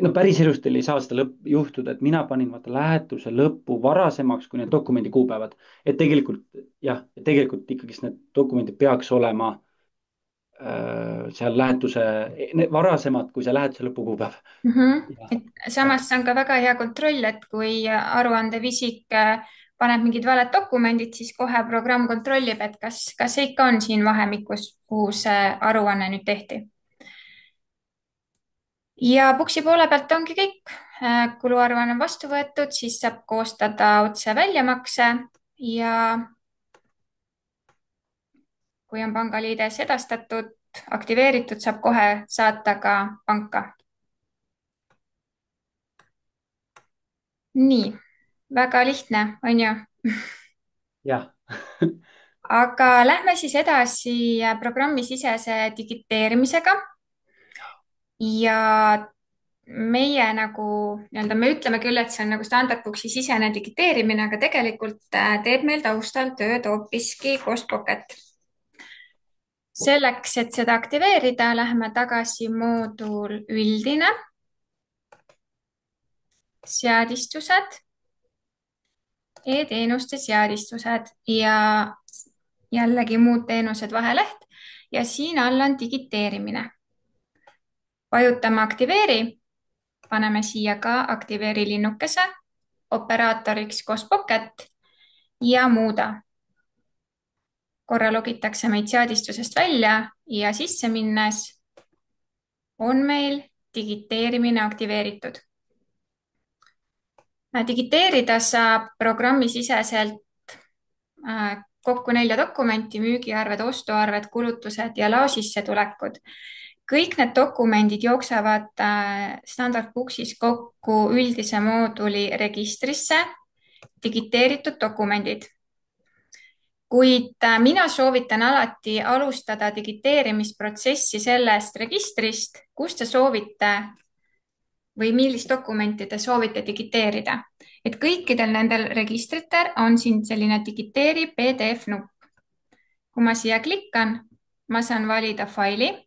no päriselus teil ei saa seda juhtuda, et mina panin vaata lähetuse lõppu varasemaks kui need dokumendi kuupäevad. Et tegelikult jah, tegelikult ikkagist need dokumendid peaks olema seal lähetuse varasemad kui see lähetuse lõpukuupäev. et samas see on ka väga hea kontroll, et kui aruandevisik paneb mingid valed dokumendid, siis kohe programm kontrollib, et kas see ikka on siin vahemikus, kuhu see aruanne nüüd tehti. ja Puksi poole pealt ongi kõik. kuluaruanne on vastu võetud, siis saab koostada otse väljamakse ja kui on pangaliides edastatud, aktiveeritud, saab kohe saata ka panka. nii, väga lihtne, on ju? jah. aga lähme siis edasi programmisisese digiteerimisega. ja meie nagu nii-öelda, me ütleme küll, et see on nagu standardboksi sisene digiteerimine, aga tegelikult teeb meil taustal tööd hoopiski Costpocket. selleks, et seda aktiveerida, lähme tagasi moodul üldine, seadistused, e-teenuste seadistused ja jällegi muud teenused vaheleht ja siin all on digiteerimine. vajutame aktiveeri, paneme siia ka aktiveeri linnukese, operaatoriks Costpocket ja muuda. korra logitakse meid seadistusest välja ja sisse minnes on meil digiteerimine aktiveeritud. digiteerida saab programmisiseselt kokku 4 dokumenti: müügiarved, ostuarved, kulutused ja laosissetulekud. kõik need dokumendid jooksevad standardbooksis kokku üldise mooduli registrisse, digiteeritud dokumendid. kuid mina soovitan alati alustada digiteerimisprotsessi sellest registrist, kus te soovite või millist dokumenti te soovite digiteerida. et kõikidel nendel registritel on siin selline digiteeri PDF nupp. kui ma siia klikkan, ma saan valida faili.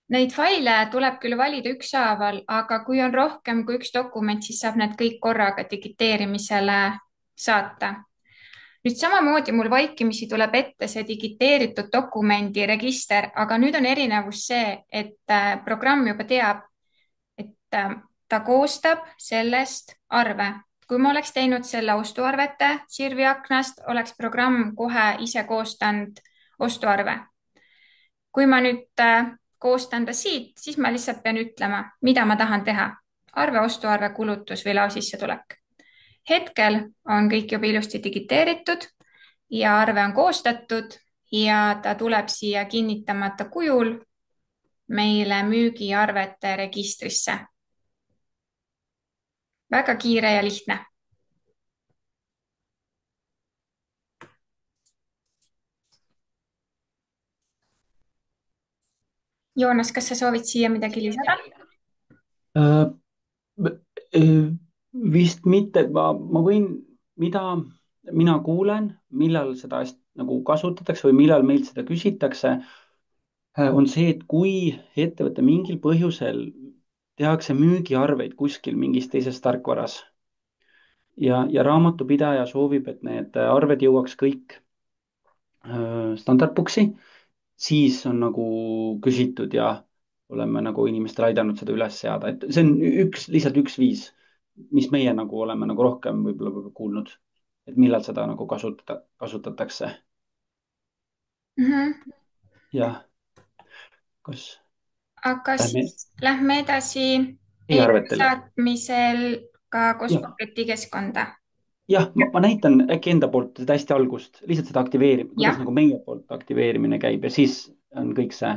Neid faile tuleb küll valida ükshaaval, aga kui on rohkem kui üks dokument, siis saab need kõik korraga digiteerimisele saata. nüüd samamoodi mul vaikimisi tuleb ette see digiteeritud dokumendi register, aga nüüd on erinevus see, et programm juba teab, et ta koostab sellest arve. kui ma oleks teinud selle ostuarvete sirviaknast, oleks programm kohe ise koostanud ostuarve. kui ma nüüd koostan ta siit, siis ma lihtsalt pean ütlema, mida ma tahan teha. arve, ostuarve, kulutus või laosissetulek. hetkel on kõik juba ilusti digiteeritud ja arve on koostatud ja ta tuleb siia kinnitamata kujul meile müügiarvete registrisse. väga kiire ja lihtne. Joonas, kas sa soovid siia midagi lisada? Äh, äh, vist mitte, ma võin, mida mina kuulen, millal seda nagu kasutatakse või millal meilt seda küsitakse, on see, et kui ettevõte mingil põhjusel tehakse müügiarveid kuskil mingis teises tarkvaras ja raamatupidaja soovib, et need arved jõuaks kõik standardboksi, siis on nagu küsitud ja oleme nagu inimestele aidanud seda üles seada, et see on lihtsalt üks viis, mis meie nagu oleme nagu rohkem võib-olla kuulnud, et millal seda nagu kasutatakse. Mhm. jah, kas Aga lähme siis lähme edasi e-arvetele? saatmisel ka jah, Costpaketi keskkonda. ma näitan äkki enda poolt seda hästi algust, lihtsalt seda kuidas jah. nagu meie poolt aktiveerimine käib ja siis on kõik see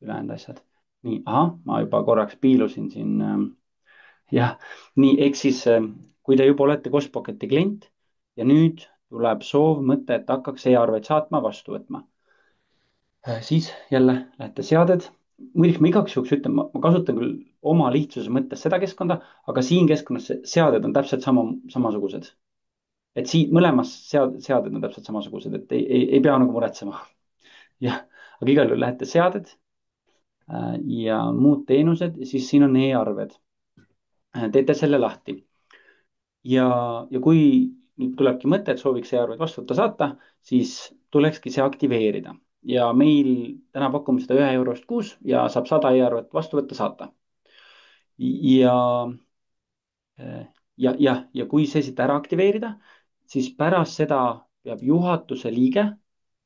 ülejäänud asjad. nii, ahah, ma juba korraks piilusin siin. Jah, nii, ehk siis kui te juba olete Costpocketi klient ja nüüd tuleb soov, mõte, et hakkaks e-arveid saatma, vastu võtma, siis jälle lähete seaded. muideks ma igaks juhuks ütlen, ma kasutan küll oma lihtsuse mõttes seda keskkonda, aga siin keskkonnas seaded on täpselt samasugused. Et siin mõlemas seaded on täpselt samasugused, et ei pea nagu muretsema. jah, aga igal juhul lähete seaded ja muud teenused, siis siin on e-arved. Teete selle lahti ja, ja kui nüüd tulebki mõte, et sooviks e-arveid vastu võtta saata, siis tulekski see aktiveerida ja meil täna pakume seda 1 eurost kuus ja saab 100 e-arvet vastu võtta saata. ja, ja kui see siit ära aktiveerida, siis pärast seda peab juhatuse liige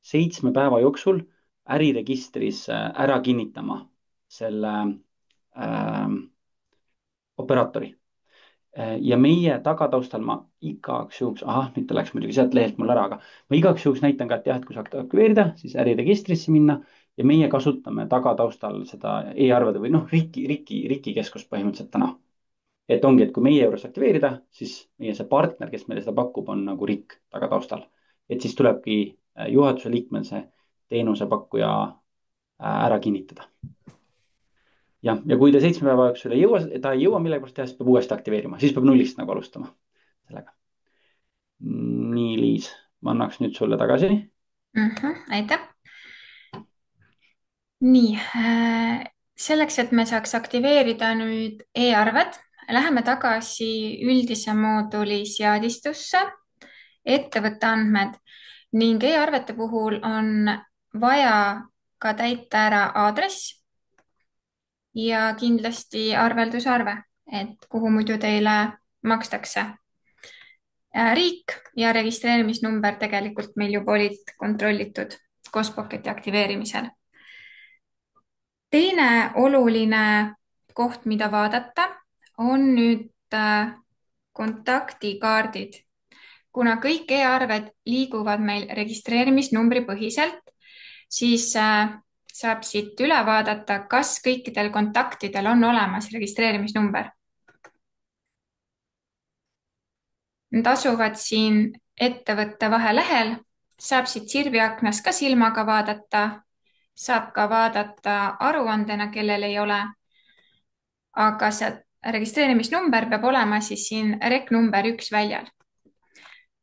7 päeva jooksul äriregistris ära kinnitama selle äh, operaatori. Ja meie tagataustal ma igaks juhuks, ahah, nüüd ta läks muidugi sealt lehelt mul ära, aga ma igaks juhuks näitan ka, et jah, et kui sa aktiveerida, siis äriregistrisse minna ja meie kasutame tagataustal seda e-arvede või noh, RIK-i keskust põhimõtteliselt täna. et ongi, et kui meie juures aktiveerida, siis meie see partner, kes meile seda pakub, on nagu RIK tagataustal. et siis tulebki juhatuse liikmel see teenusepakkuja ära kinnitada. ja kui ta 7 päeva jooksul ei jõua, ta ei jõua millegipärast teha, siis peab uuesti aktiveerima, siis peab nullist nagu alustama sellega. nii, Liis, ma annaks nüüd sulle tagasi. Aitäh. nii, selleks, et me saaks aktiveerida nüüd e-arved, läheme tagasi üldise mooduli seadistusse, ettevõtte andmed ning e-arvete puhul on vaja ka täita ära aadress ja kindlasti arveldusarve, et kuhu muidu teile makstakse. Riik ja registreerimisnumber tegelikult meil juba olid kontrollitud Costpocketi aktiveerimisel. Teine oluline koht, mida vaadata, on nüüd kontaktikaardid. Kuna kõik e-arved liiguvad meil registreerimisnumbri põhiselt, siis saab siit üle vaadata, kas kõikidel kontaktidel on olemas registreerimisnumber. Need asuvad siin ettevõtte vahelehel, saab siit sirviaknas ka silmaga vaadata, saab ka vaadata aruandena, kellel ei ole. Aga see registreerimisnumber peab olema siis siin rek number 1 väljal.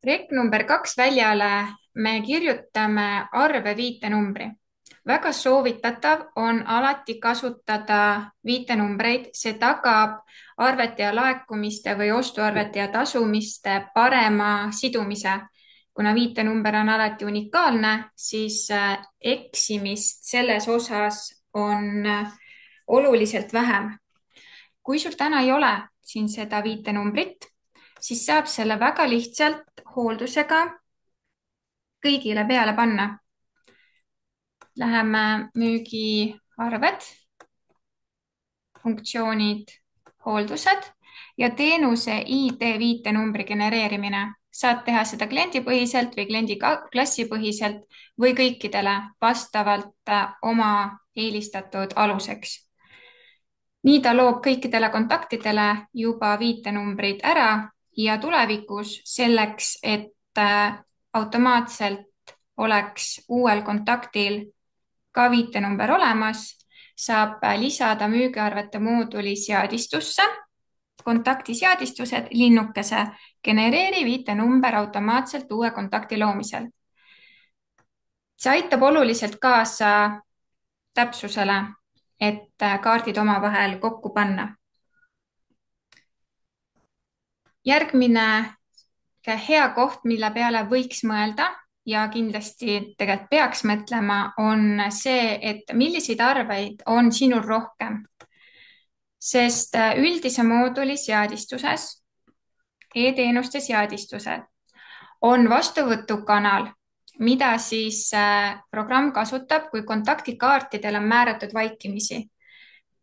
Rek number 2 väljale me kirjutame arve viitenumbri. Väga soovitatav on alati kasutada viitenumbreid, see tagab arvete ja laekumiste või ostuarvete ja tasumiste parema sidumise. Kuna viitenumber on alati unikaalne, siis eksimist selles osas on oluliselt vähem. Kui sul täna ei ole siin seda viitenumbrit, siis saab selle väga lihtsalt hooldusega kõigile peale panna. Läheme müügiarved, funktsioonid, hooldused ja teenuse ID viitenumbri genereerimine. Saad teha seda kliendipõhiselt või kliendiklassipõhiselt või kõikidele vastavalt oma eelistatud aluseks. Nii ta loob kõikidele kontaktidele juba viitenumbrid ära ja tulevikus selleks, et automaatselt oleks uuel kontaktil ka viitenumber olemas, saab lisada müügiarvete mooduli seadistusse, kontaktiseadistused, linnukese, genereeri viitenumber automaatselt uue kontakti loomisel. see aitab oluliselt kaasa täpsusele, et kaardid omavahel kokku panna. järgmine hea koht, mille peale võiks mõelda ja kindlasti tegelikult peaks mõtlema, on see, et milliseid arveid on sinul rohkem. Sest üldise mooduli seadistuses, e-teenuste seadistused on vastuvõtukanal, mida siis programm kasutab, kui kontaktikaartidel on määratud vaikimisi.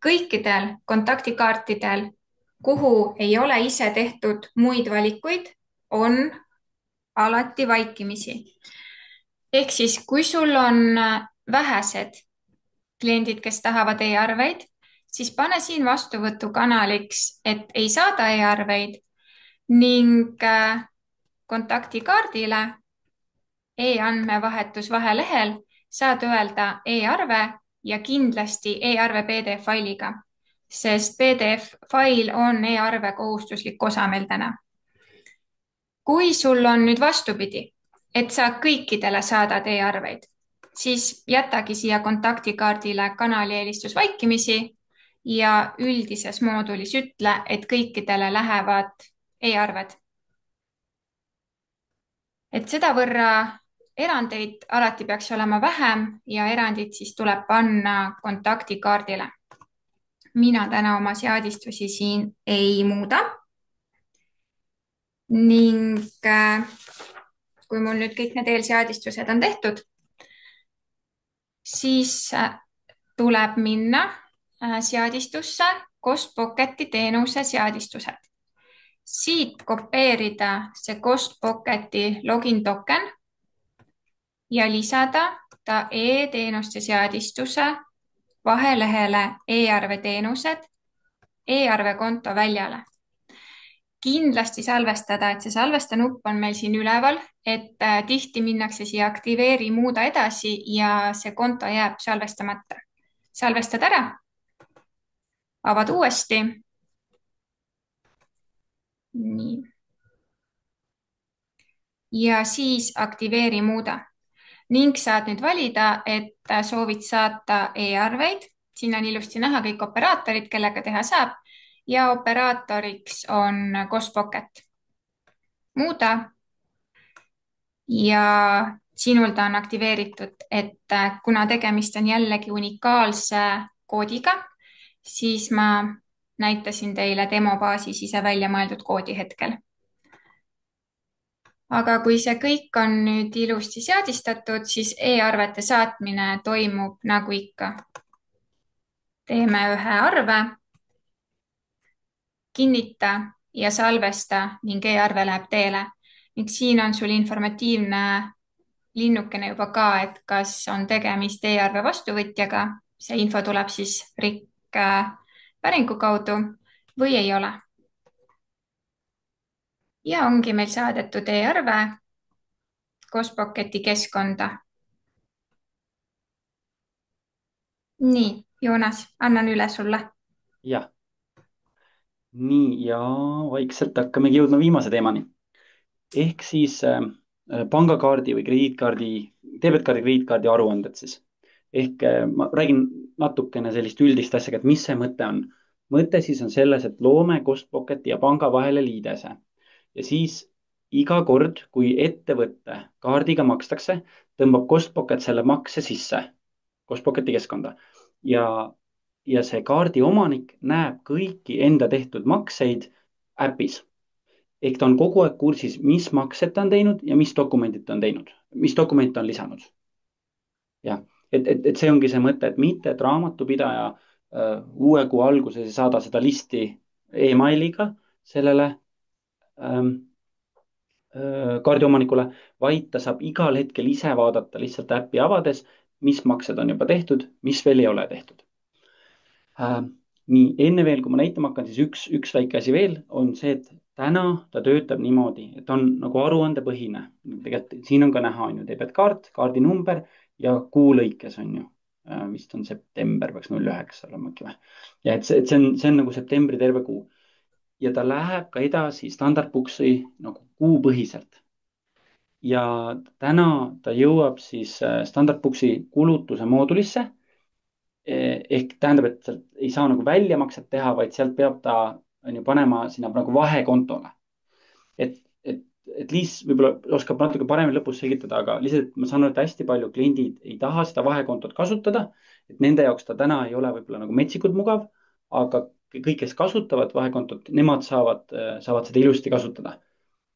Kõikidel kontaktikaartidel, kuhu ei ole ise tehtud muid valikuid, on alati vaikimisi. Ehk siis, kui sul on vähesed kliendid, kes tahavad e-arveid, siis pane siin vastuvõtukanaliks, et ei saada e-arveid ning kontaktikaardile e-andmevahetus vahelehel saad öelda e-arve ja kindlasti e-arve PDF-failiga, sest PDF-fail on e-arve kohustuslik osa meil täna. Kui sul on nüüd vastupidi, et sa kõikidele saadad e-arveid, siis jätagi siia kontaktikaardile kanali eelistus vaikimisi ja üldises moodulis ütle, et kõikidele lähevad e-arved. Et sedavõrra erandeid alati peaks olema vähem ja erandid siis tuleb panna kontaktikaardile. Mina täna oma seadistusi siin ei muuda. Ning kui mul nüüd kõik need eelseadistused on tehtud, siis tuleb minna seadistusse Cost Pocketi teenuse seadistused. Siit kopeerida see Cost Pocketi login token ja lisada ta e-teenuste seadistuse vahelehele e-arve teenused e-arve konto väljale. Kindlasti salvestada, et see salvesta nupp on meil siin üleval, et tihti minnakse siia aktiveeri muuda edasi ja see konto jääb salvestamata. Salvestad ära, avad uuesti. Nii. Ja siis aktiveeri muuda. Ning saad nüüd valida, et soovid saata e-arveid. Siin on ilusti näha kõik operaatorid, kellega teha saab. Ja operaatoriks on Cost Pocket. Muuda. Ja sinul ta on aktiveeritud, et kuna tegemist on jällegi unikaalse koodiga, siis ma näitasin teile demobaasis ise välja mõeldud koodi hetkel. Aga kui see kõik on nüüd ilusti seadistatud, siis e-arvete saatmine toimub nagu ikka. Teeme ühe arve, kinnita ja salvesta ning e-arve läheb teele. Ning siin on sul informatiivne linnukene juba ka, et kas on tegemist e-arve vastuvõtjaga. See info tuleb siis RIK päringu kaudu või ei ole. Ja ongi meil saadetud e-arve Cost Pocketi keskkonda. Nii, Joonas, annan üle sulle. Jah. Nii, ja vaikselt hakkamegi jõudma viimase teemani. Ehk siis pangakaardi või krediitkaardi, debetkaardi, krediitkaardi aruanded siis. Ehk ma räägin natukene sellist üldist asjaga, et mis see mõte on. Mõte siis on selles, et loome Cost Pocketi ja panga vahele liidese. Ja siis iga kord, kui ettevõtte kaardiga makstakse, tõmbab Cost Pocket selle makse sisse Cost Pocketi keskkonda. Ja see kaardi omanik näeb kõiki enda tehtud makseid äpis. Ehk ta on kogu aeg kursis, mis maksed ta on teinud ja mis dokumendid ta on teinud, mis dokumente on lisanud. Jah, et see ongi see mõte, et mitte, et raamatupidaja uue kuu alguses ei saada seda listi e-mailiga sellele kaardiomanikule, vaid ta saab igal hetkel ise vaadata lihtsalt äppi avades, mis maksed on juba tehtud, mis veel ei ole tehtud. Nii, enne veel, kui ma näitama hakkan, siis üks väike asi veel on see, et täna ta töötab niimoodi, et on nagu aruandepõhine. Tegelikult siin on ka näha, on ju, debetkaart, kaardi number ja kuu lõikes on ju. vist on september, peaks 09 olema äkki või. ja et see on nagu septembri terve kuu ja ta läheb ka edasi standardbook'i nagu kuupõhiselt. ja täna ta jõuab siis standardbook'i kulutuse moodulisse. Ehk tähendab, et sealt ei saa nagu väljamakset teha, vaid sealt peab ta on ju panema sinna nagu vahekontole. et, et, et Liis võib-olla oskab natuke paremini lõpus selgitada, aga lihtsalt ma saan aru, et hästi palju kliendid ei taha seda vahekontot kasutada. et nende jaoks ta täna ei ole võib-olla nagu metsikult mugav, aga kõik, kes kasutavad vahekontot, nemad saavad seda ilusti kasutada.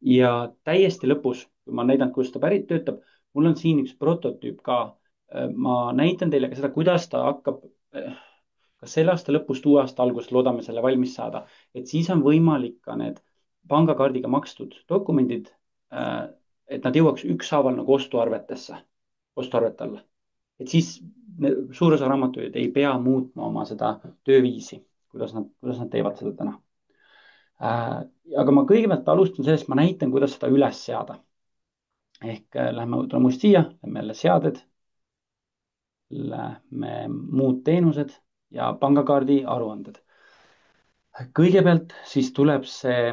ja täiesti lõpus, kui ma näidan, kuidas ta pärit töötab, mul on siin üks prototüüp ka. ma näitan teile ka seda, kuidas ta hakkab, kas selle aasta lõpust, uue aasta alguses loodame selle valmis saada, et siis on võimalik ka need pangakaardiga makstud dokumendid, et nad jõuaks ükshaaval nagu ostuarvete alla. et siis suur osa raamatuid ei pea muutma oma seda tööviisi, kuidas nad teevad seda täna. Aga ma kõigepealt alustan sellest, ma näitan, kuidas seda üles seada. ehk tuleme uuesti siia, lähme jälle seaded, lähme muud teenused ja pangakaardi aruanded. kõigepealt siis tuleb see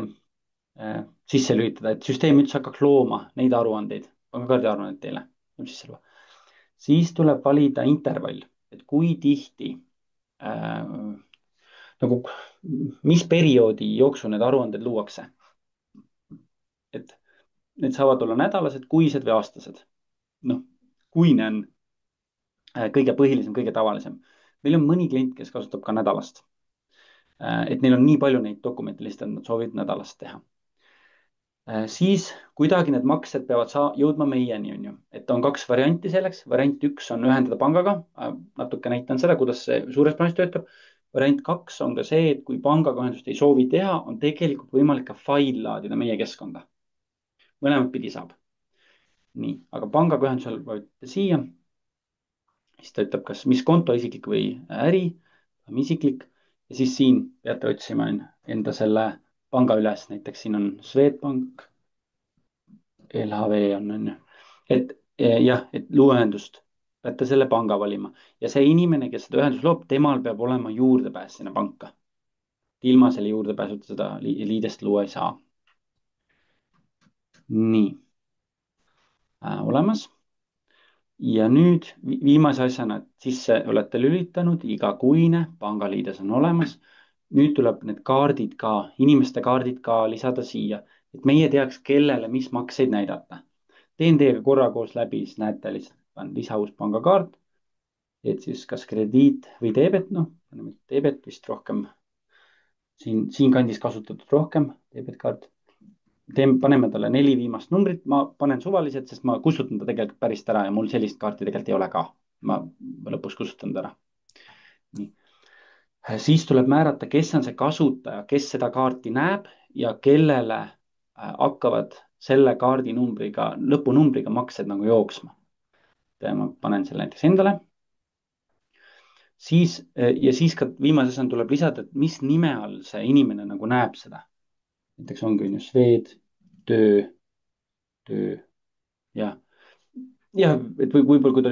sisse lülitada, et süsteem üldse hakkaks looma neid aruandeid, pangakaardi aruandeid teile. siis tuleb valida intervall, et kui tihti nagu, mis perioodi jooksul need aruanded luuakse. et need saavad olla nädalased, kuised või aastased. noh, kuine on kõige põhilisem, kõige tavalisem. meil on mõni klient, kes kasutab ka nädalast. et neil on nii palju neid dokumente lihtsalt, et nad soovivad nädalast teha. Siis kuidagi need maksed peavad jõudma meieni, on ju, et on kaks varianti selleks. variant 1 on ühendada pangaga. natuke näitan seda, kuidas see suures plaanis töötab. variant 2 on ka see, et kui pangaga ühendust ei soovi teha, on tegelikult võimalik ka fail laadida meie keskkonda. mõlemat pidi saab. nii, aga pangaga ühendusel vajutate siia. siis ta ütleb, kas, mis konto, isiklik või äri, isiklik. ja siis siin peate otsima enda selle panga üles, näiteks siin on Swedbank, LHV on ju, et jah, et luua ühendust, peate selle panga valima ja see inimene, kes seda ühendust loob, temal peab olema juurdepääs sinna panka. ilma selle juurdepääsuta seda liidest luua ei saa. nii, olemas. ja nüüd viimase asjana, et sisse olete lülitanud, igakuine pangaliides on olemas. nüüd tuleb need kaardid ka, inimeste kaardid ka lisada siia, et meie teaks, kellele mis makseid näidata. teen teiega korra koos läbi, siis näete lihtsalt, on lisa uus pangakaart. et siis kas krediit või teebet, noh, teebet vist rohkem siin kandis kasutatud rohkem, teebetkaart. paneme talle 4 viimast numbrit, ma panen suvaliselt, sest ma kustutan ta tegelikult päris ära ja mul sellist kaarti tegelikult ei ole ka. ma lõpus kustutan ta ära. nii. siis tuleb määrata, kes on see kasutaja, kes seda kaarti näeb ja kellele hakkavad selle kaardinumbriga, lõpunumbriga maksed nagu jooksma. ma panen selle näiteks endale. siis ka viimase asjana tuleb lisada, et mis nime all see inimene nagu näeb seda. näiteks ongi ju Swed, töö ja et võib-olla kui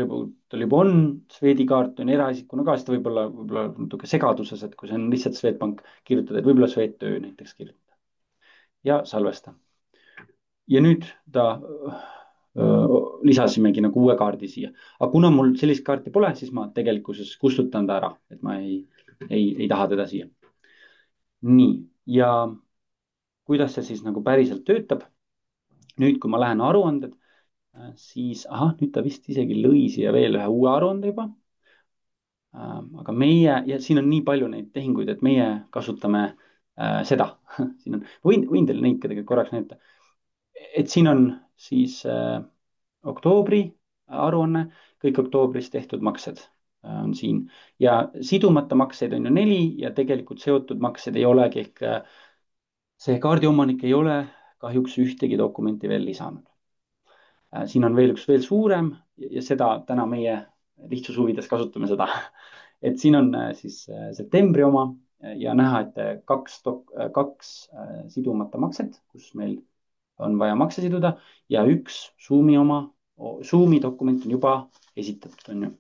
tal juba on Swedi kaart, on eraisikuna ka, siis ta võib-olla natuke segaduses, et kui see on lihtsalt Swedbank kirjutada, et võib-olla Swed töö näiteks kirjutada ja salvesta. ja nüüd ta lisasimegi nagu uue kaardi siia, aga kuna mul sellist kaarti pole, siis ma tegelikkuses kustutan ta ära, et ma ei taha teda siia. nii, ja kuidas see siis nagu päriselt töötab? nüüd, kui ma lähen aruanded, siis nüüd ta vist isegi lõi siia veel ühe uue aruande juba. aga meie, ja siin on nii palju neid tehinguid, et meie kasutame seda siin on, võin teile neid ka tegelikult korraks näidata. et siin on siis oktoobri aruanne, kõik oktoobris tehtud maksed on siin ja sidumata makseid on ju 4 ja tegelikult seotud makseid ei olegi, ehk see kaardiomanik ei ole kahjuks ühtegi dokumenti veel lisanud. siin on veel üks veel suurem ja seda täna meie lihtsuse huvides kasutame seda. et siin on siis septembri oma ja näha, et kaks sidumata makset, kus meil on vaja makse siduda ja üks Zoomi oma, Zoomi dokument on juba esitatud, on ju.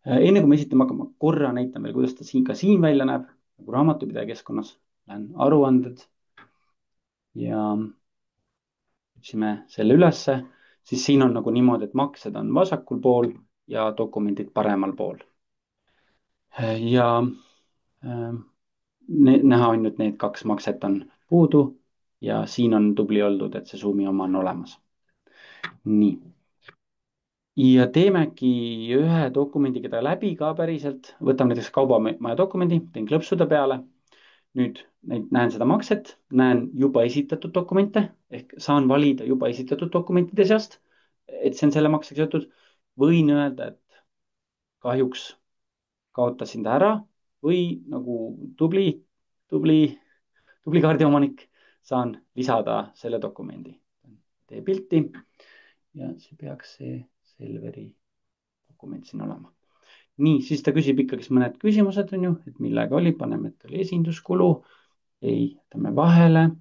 enne kui me esitama hakkame, korra näitan veel, kuidas ta siin välja näeb, nagu raamatupidaja keskkonnas. Lähen aruanded ja otsime selle ülesse, siis siin on nagu niimoodi, et maksed on vasakul pool ja dokumendid paremal pool. Ja näha on, et need kaks makset on puudu ja siin on tubli oldud, et see Zoomi oma on olemas. nii. Ja teemegi ühe dokumendiga läbi ka päriselt. Võtame näiteks kaubamaja dokumendi, teen klõpsude peale. Nüüd näen seda makset, näen juba esitatud dokumente ehk saan valida juba esitatud dokumentide seast, et see on selle maksega seotud. Võin öelda, et kahjuks kaotasin ta ära või nagu tubli kaardiomanik saan lisada selle dokumendi. Tee pilti ja see peaks see Selveri dokument siin olema. Nii, siis ta küsib ikkagi mõned küsimused, on ju, et millega oli, paneme, et oli esinduskulu. Ei, jätame vahele.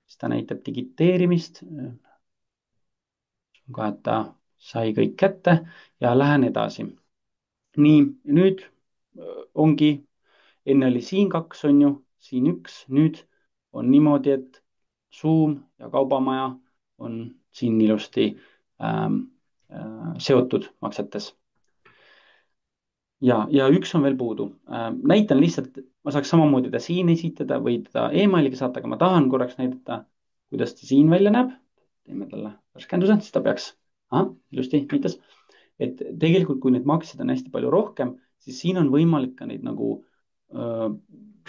Siis ta näitab digiteerimist. Ka, et ta sai kõik kätte ja lähen edasi. Nii, nüüd ongi, enne oli siin 2, on ju, siin 1, nüüd on niimoodi, et Zoom ja kaubamaja on siin ilusti seotud maksetes. Ja 1 on veel puudu. Näitan lihtsalt, ma saaks samamoodi ta siin esitada või teda emailiga saata, aga ma tahan korraks näidata, kuidas ta siin välja näeb. Teeme talle värskenduse, siis ta peaks, ilusti näitas. Et tegelikult, kui neid makseid on hästi palju rohkem, siis siin on võimalik ka neid nagu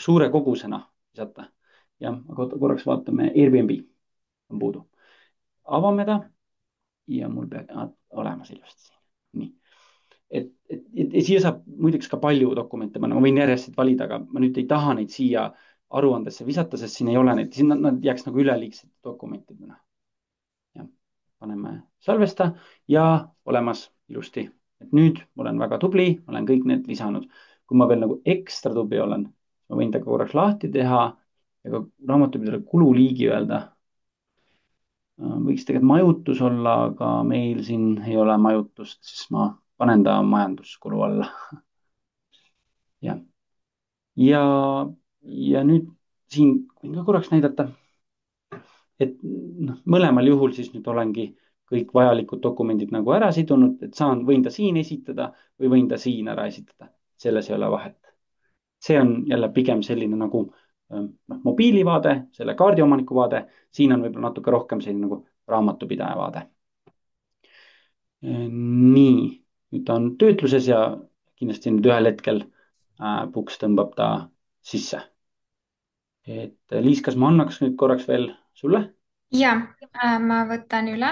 suure kogusena visata. Ja korraks vaatame, Airbnb on puudu. Avame ta ja mul peab olemas ilusti siin. Nii. Et siia saab muideks ka palju dokumente panna, ma võin järjest siit valida, aga ma nüüd ei taha neid siia aruandesse visata, sest siin ei ole neid, siin nad jääks nagu üleliigsed dokumentidena. Ja paneme salvesta ja olemas ilusti. Et nüüd ma olen väga tubli, ma olen kõik need lisanud. Kui ma veel nagu ekstra tubli olen, ma võin ta korraks lahti teha ja ka raamatupidajale kululiigi öelda. Võiks tegelikult majutus olla, aga meil siin ei ole majutust, siis ma panen ta majanduskulu alla. ja nüüd siin võin ka korraks näidata, et mõlemal juhul siis nüüd olengi kõik vajalikud dokumendid nagu ära sidunud, et võin ta siin esitada või võin ta siin ära esitada. Selles ei ole vahet. See on jälle pigem selline nagu mobiilivaade, selle kaardiomaniku vaade. Siin on võib-olla natuke rohkem selline nagu raamatupidaja vaade. Nii, nüüd ta on töötluses ja kindlasti nüüd ühel hetkel Puks tõmbab ta sisse. Et Liis, kas ma annaks nüüd korraks veel sulle? Ja, ma võtan üle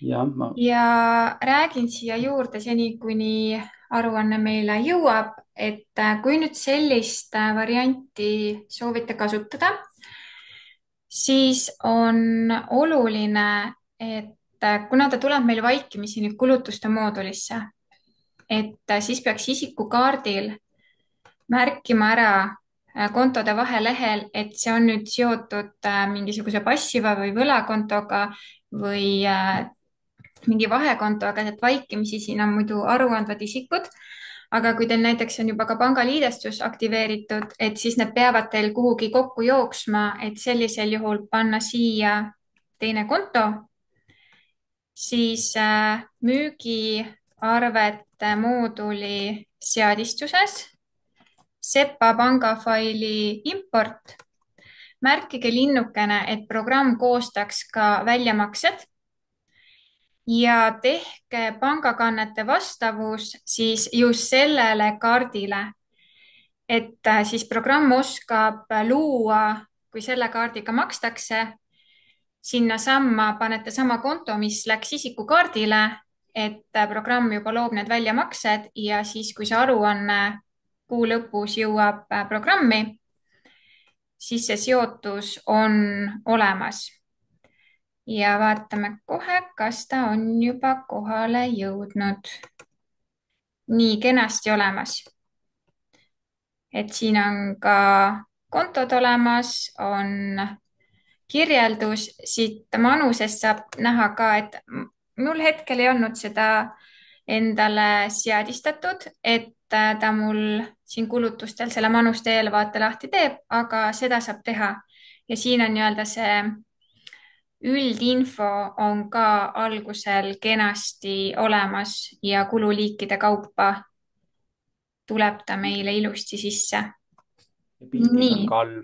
Ja räägin siia juurde seni, kuni aruanne meile jõuab, et kui nüüd sellist varianti soovite kasutada, siis on oluline, et kuna ta tuleb meil vaikimisi nüüd kulutuste moodulisse, et siis peaks isikukaardil märkima ära kontode vahelehel, et see on nüüd seotud mingisuguse passiva või võlakontoga või mingi vahekontoga, et vaikimisi siin on muidu aruandvad isikud. Aga kui teil näiteks on juba ka pangaliidestus aktiveeritud, et siis need peavad teil kuhugi kokku jooksma, et sellisel juhul panna siia teine konto, siis müügiarvete mooduli seadistuses SEPA pangafaili import. Märkige linnukene, et programm koostaks ka väljamaksed ja tehke pangakannete vastavus siis just sellele kaardile, et siis programm oskab luua, kui selle kaardiga makstakse, sinnasamma panete sama konto, mis läks isikukaardile, et programm juba loob need väljamaksed ja siis, kui see aruanne kuu lõpus jõuab programmi, siis see seotus on olemas. Ja vaatame kohe, kas ta on juba kohale jõudnud. Nii, kenasti olemas. Et siin on ka kontod olemas, on kirjeldus. Siit manusest saab näha ka, et mul hetkel ei olnud seda endale seadistatud, et ta mul siin kulutustel selle manuste eelvaate lahti teeb, aga seda saab teha. ja siin on nii-öelda see üldinfo on ka algusel kenasti olemas ja kululiikide kaupa tuleb ta meile ilusti sisse. ja pildid on nii, ka all.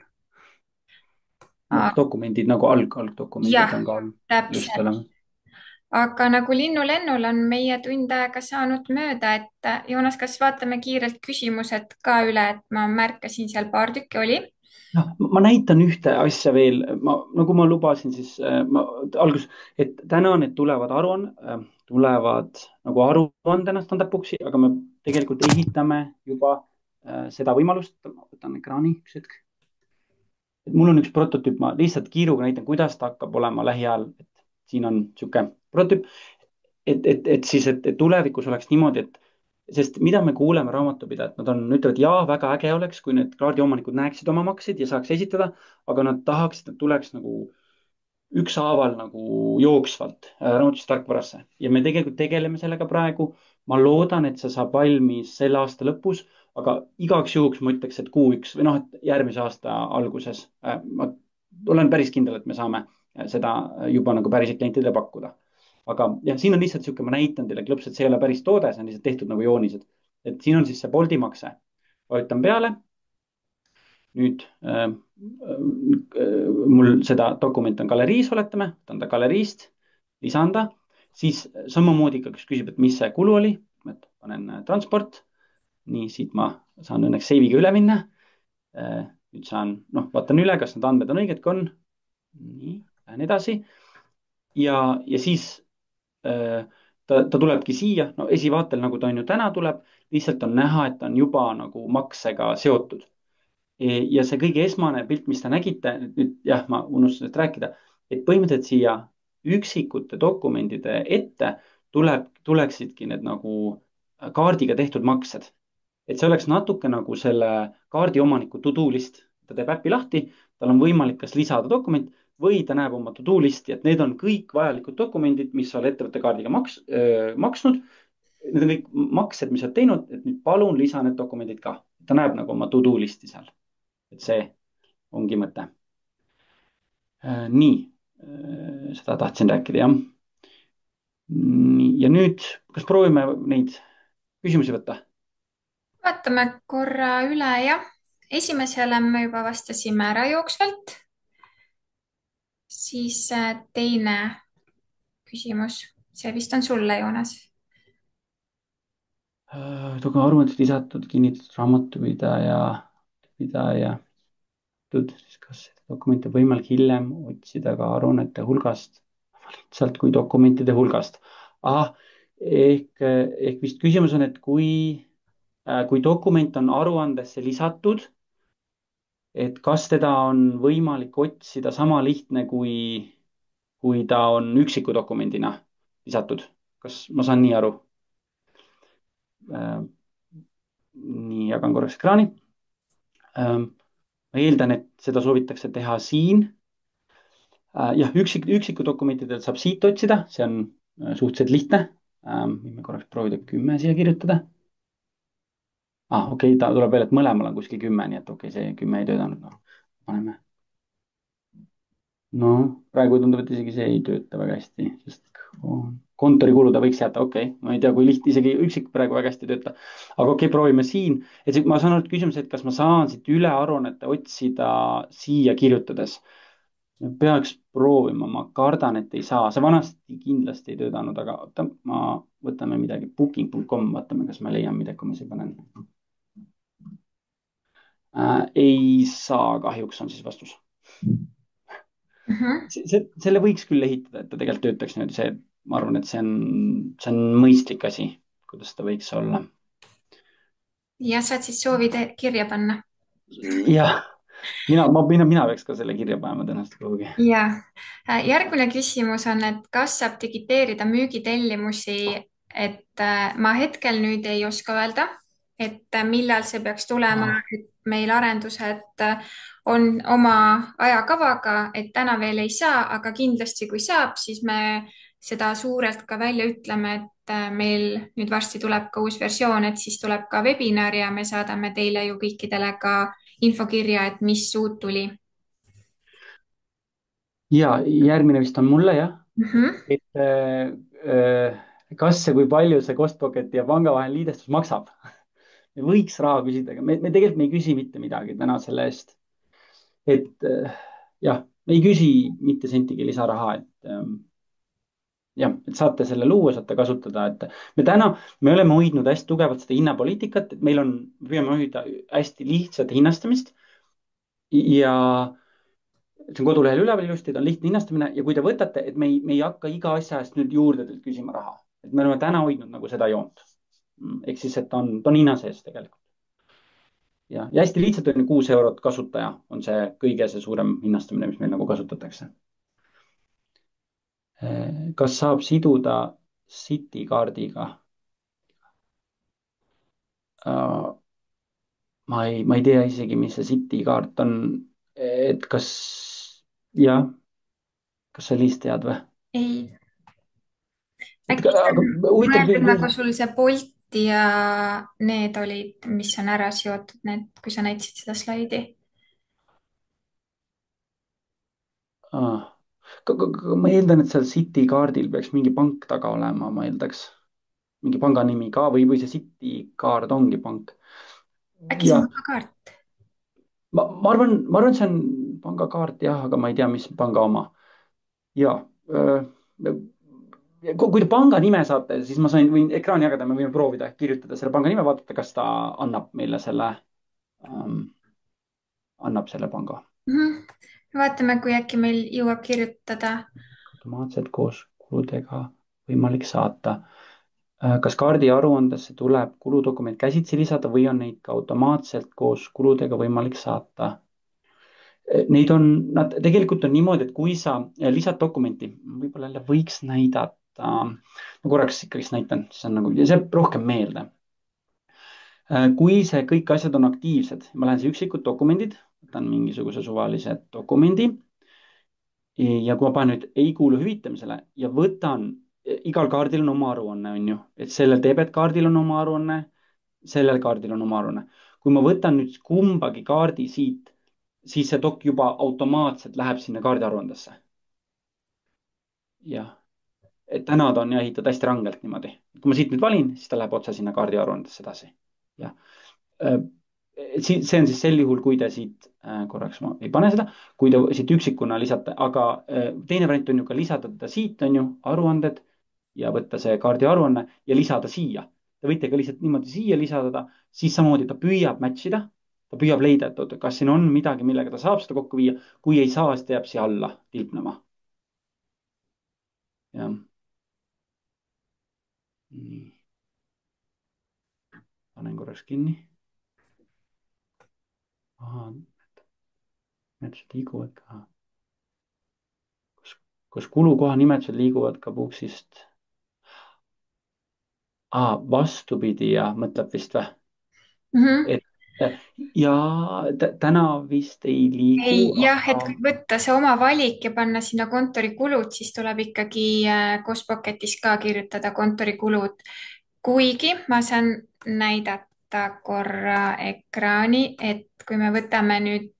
Noh, dokumendid nagu algdokumendid jah, on ka all ilusti täpselt. olemas. Aga nagu linnulennul on meie tund aega saanud mööda, et Joonas, kas vaatame kiirelt küsimused ka üle, et ma märkasin seal paar tükki oli. noh, ma näitan ühte asja veel, nagu ma lubasin, siis et täna need tulevad nagu aruandena Stand-Up-Booksi, aga me tegelikult ehitame juba seda võimalust. Ma võtan ekraani üks hetk. Et mul on üks prototüüp, ma lihtsalt kiiruga näitan, kuidas ta hakkab olema lähiajal, et siin on niisugune prototüüp, et tulevikus oleks niimoodi, sest mida me kuuleme raamatupidajalt, nad ütlevad, jaa, väga äge oleks, kui need kaardiomanikud näeksid oma makseid ja saaks esitada, aga nad tahaksid, et tuleks nagu ükshaaval nagu jooksvalt raamatus tarkvarasse ja me tegelikult tegeleme sellega praegu. Ma loodan, et see saab valmis selle aasta lõpus, aga igaks juhuks ma ütleks, et Q1 või noh, et järgmise aasta alguses. Ma olen päris kindel, et me saame seda juba nagu päriselt klientidele pakkuda. Aga jah, siin on lihtsalt niisugune, ma näitan teile klõps, et see ei ole päris toode, see on lihtsalt tehtud nagu joonised. Et siin on siis see Bolti makse. Vajutan peale. Nüüd mul seda dokumenti on galeriis, oletame, võtan ta galeriist, lisan ta, siis samamoodi ikkagi küsib, et mis see kulu oli, et panen transport. Nii, siit ma saan õnneks save'iga üle minna. Nüüd saan, noh, vaatan üle, kas need andmed on õiged, kui on. Nii, lähen edasi. Ja siis ta tulebki siia, no esivaatel, nagu ta on ju täna tuleb, lihtsalt on näha, et ta on juba nagu maksega seotud. Ja see kõige esmane pilt, mis te nägite, nüüd jah, ma unustasin sellest rääkida, et põhimõtteliselt siia üksikute dokumentide ette tuleksidki need nagu kaardiga tehtud maksed. Et see oleks natuke nagu selle kaardiomaniku to-do list. Ta teeb äpi lahti, tal on võimalik kas lisada dokument või ta näeb oma to-do listi, et need on kõik vajalikud dokumendid, mis sa oled ettevõtte kaardiga maksnud. Need on kõik maksed, mis sa oled teinud, et nüüd palun lisa need dokumendid ka. Ta näeb nagu oma to-do listi seal. Et see ongi mõte. Nii, seda tahtsin rääkida, jah. Nii, ja nüüd, kas proovime neid küsimusi võtta? Vaatame korra üle, jah. Esimesele me juba vastasime ära jooksvalt. Siis teine küsimus, see vist on sulle, Joonas. Aruanded lisatud, kinnitatud raamatupidaja, siis kas seda dokumenti on võimalik hiljem otsida ka aruannete hulgast, lihtsalt kui dokumentide hulgast. Ehk vist küsimus on, et kui dokument on aruandesse lisatud, et kas teda on võimalik otsida sama lihtne, kui ta on üksiku dokumendina lisatud. Kas ma saan nii aru? Nii, jagan korraks ekraani. Ma eeldan, et seda soovitakse teha siin. Jah, üksiku dokumentidel saab siit otsida, see on suhteliselt lihtne. Võime korraks proovida 10 siia kirjutada. Okei, ta tuleb veel, et mõlemal on kuskil 10, nii et okei, see 10 ei töötanud. No, paneme. No, praegu tundub, et isegi see ei tööta väga hästi, sest kontorikulude võiks jätta, okei. Ma ei tea, kui lihtne, isegi üksik praegu väga hästi ei tööta. Aga okei, proovime siin. Ma saan aru küsimus, et kas ma saan siit üle aruannete otsida siia kirjutades. Peaks proovima, ma kardan, et ei saa. See vanasti kindlasti ei töötanud, aga võtame midagi. Booking.com, vaatame, kas ma leian midagi, kui ma siia panen. Ei saa, kahjuks on siis vastus. Selle võiks küll ehitada, et ta tegelikult töötaks niimoodi, ma arvan, et see on mõistlik asi, kuidas ta võiks olla. Ja saad siis soovid kirja panna. Jah, mina peaks ka selle kirja panema tõenäoliselt kuhugi. Ja, järgmine küsimus on, et kas saab digiteerida müügitellimusi, et ma hetkel nüüd ei oska öelda, et millal see peaks tulema, et meil arendused on oma ajakavaga, et täna veel ei saa, aga kindlasti kui saab, siis me seda suurelt ka välja ütleme, meil nüüd varsti tuleb ka uus versioon, et siis tuleb ka webinar ja me saadame teile ju kõikidele ka infokirja, et mis uut tuli. ja järgmine vist on mulle jah, Mhm. et kas ja kui palju see Costpocketi ja panga vahel liidestus maksab? me võiks raha küsida, aga me tegelikult me ei küsi mitte midagi täna selle eest. Et jah, me ei küsi mitte sentigi lisaraha, et jah, et saate selle luua, saate kasutada, et me oleme hoidnud hästi tugevalt seda hinnapoliitikat, et meil on, me püüame hoida hästi lihtsat hinnastamist ja see on kodulehel üleval ilusti, ta on lihtne hinnastamine ja kui te võtate, et me ei hakka iga asja eest nüüd juurde teilt küsima raha, et me oleme täna hoidnud nagu seda joont. Ehk siis, et ta on hinna sees tegelikult. Ja hästi lihtsalt on ju 6 eurot kasutaja on see kõige see suurem hinnastamine, mis meil nagu kasutatakse. Kas saab siduda City kaardiga? Ma ei tea isegi, mis see City kaart on. Et kas, jah, kas sa Liis tead või? ei, Et äkki see aga on huvitav mõeldud küll. nagu sul see Bolt ja need olid, mis on ära seotud, need, kui sa näitasid seda slaidi. Ma eeldan, et seal City kaardil peaks mingi pank taga olema, ma eeldaks. Mingi panga nimi ka või see City kaart ongi pank. Äkki see ja on pangakaart? ma arvan, see on pangakaart jah, aga ma ei tea, mis panga oma. ja kui te panga nime saate, siis võin ekraani jagada, me võime proovida kirjutada selle panga nime, vaadata, kas ta annab meile ähm, annab selle panga. Mhm. Vaatame, kui äkki meil jõuab kirjutada. Automaatselt koos kuludega võimalik saata. Kas kaardi aruandesse tuleb kuludokument käsitsi lisada või on neid ka automaatselt koos kuludega võimalik saata? Nad tegelikult on niimoodi, et kui sa lisad dokumenti, võib-olla jälle võiks näidata, ma korraks ikkagist näitan, siis on nagu, see jääb rohkem meelde. Kui see kõik asjad on aktiivsed, ma lähen siia üksikud dokumendid, võtan mingisuguse suvalise dokumendi ja kui ma panen nüüd ei kuulu hüvitamisele ja võtan, igal kaardil on oma aruanne, on ju, et sellel debetkaardil on oma aruanne, sellel kaardil on oma aruanne. kui ma võtan nüüd kumbagi kaardi siit, siis see dok juba automaatselt läheb sinna kaardiaruandesse. jah, et täna ta on jah ehitatud hästi rangelt niimoodi. kui ma siit nüüd valin, siis ta läheb otse sinna kaardiaruandesse edasi. jah, see on siis sel juhul, kui te siit, korraks ma ei pane seda, kui te siit üksikuna lisate, aga teine variant on ju ka lisada teda siit, on ju, aruanded ja võtta see kaardiaruanne ja lisada siia. Te võite ka lihtsalt niimoodi siia lisada, siis samamoodi ta püüab match ida, ta püüab leida, et oota, kas siin on midagi, millega ta saab seda kokku viia. kui ei saa, siis ta jääb siia alla tilpnema. jah. nii, panen korraks kinni. ahah, nimetused liiguvad ka. kas kulukoha nimetused liiguvad ka Puksist? Vastupidi ja mõtleb vist või? Mhm. et ja täna vist ei liigu, ei, jah, aga et kui võtta see oma valik ja panna sinna kontorikulud, siis tuleb ikkagi Costpocketis ka kirjutada kontorikulud. kuigi ma saan näidata korra ekraani, et kui me võtame nüüd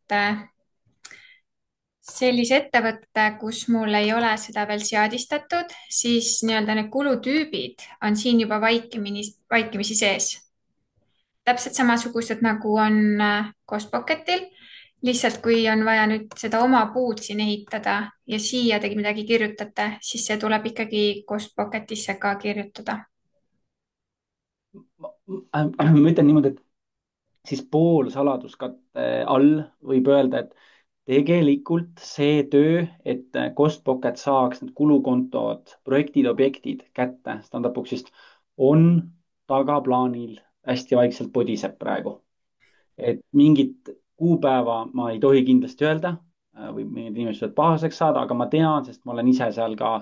sellise ettevõtte, kus mul ei ole seda veel seadistatud, siis nii-öelda need kulutüübid on siin juba vaikimisi sees. Täpselt samasugused, nagu on Costpocketil, lihtsalt kui on vaja nüüd seda oma puud siin ehitada ja siia te midagi kirjutate, siis see tuleb ikkagi Costpocketisse ka kirjutada. ma ütlen niimoodi, et siis poolsaladuskatte all võib öelda, et tegelikult see töö, et Costpocket saaks need kulukontod, projektid, objektid kätte Standardboxist, on tagaplaanil hästi vaikselt podiseb praegu. Et mingit kuupäeva ma ei tohi kindlasti öelda või mingid inimesed võivad pahaseks saada, aga ma tean, sest ma olen ise seal ka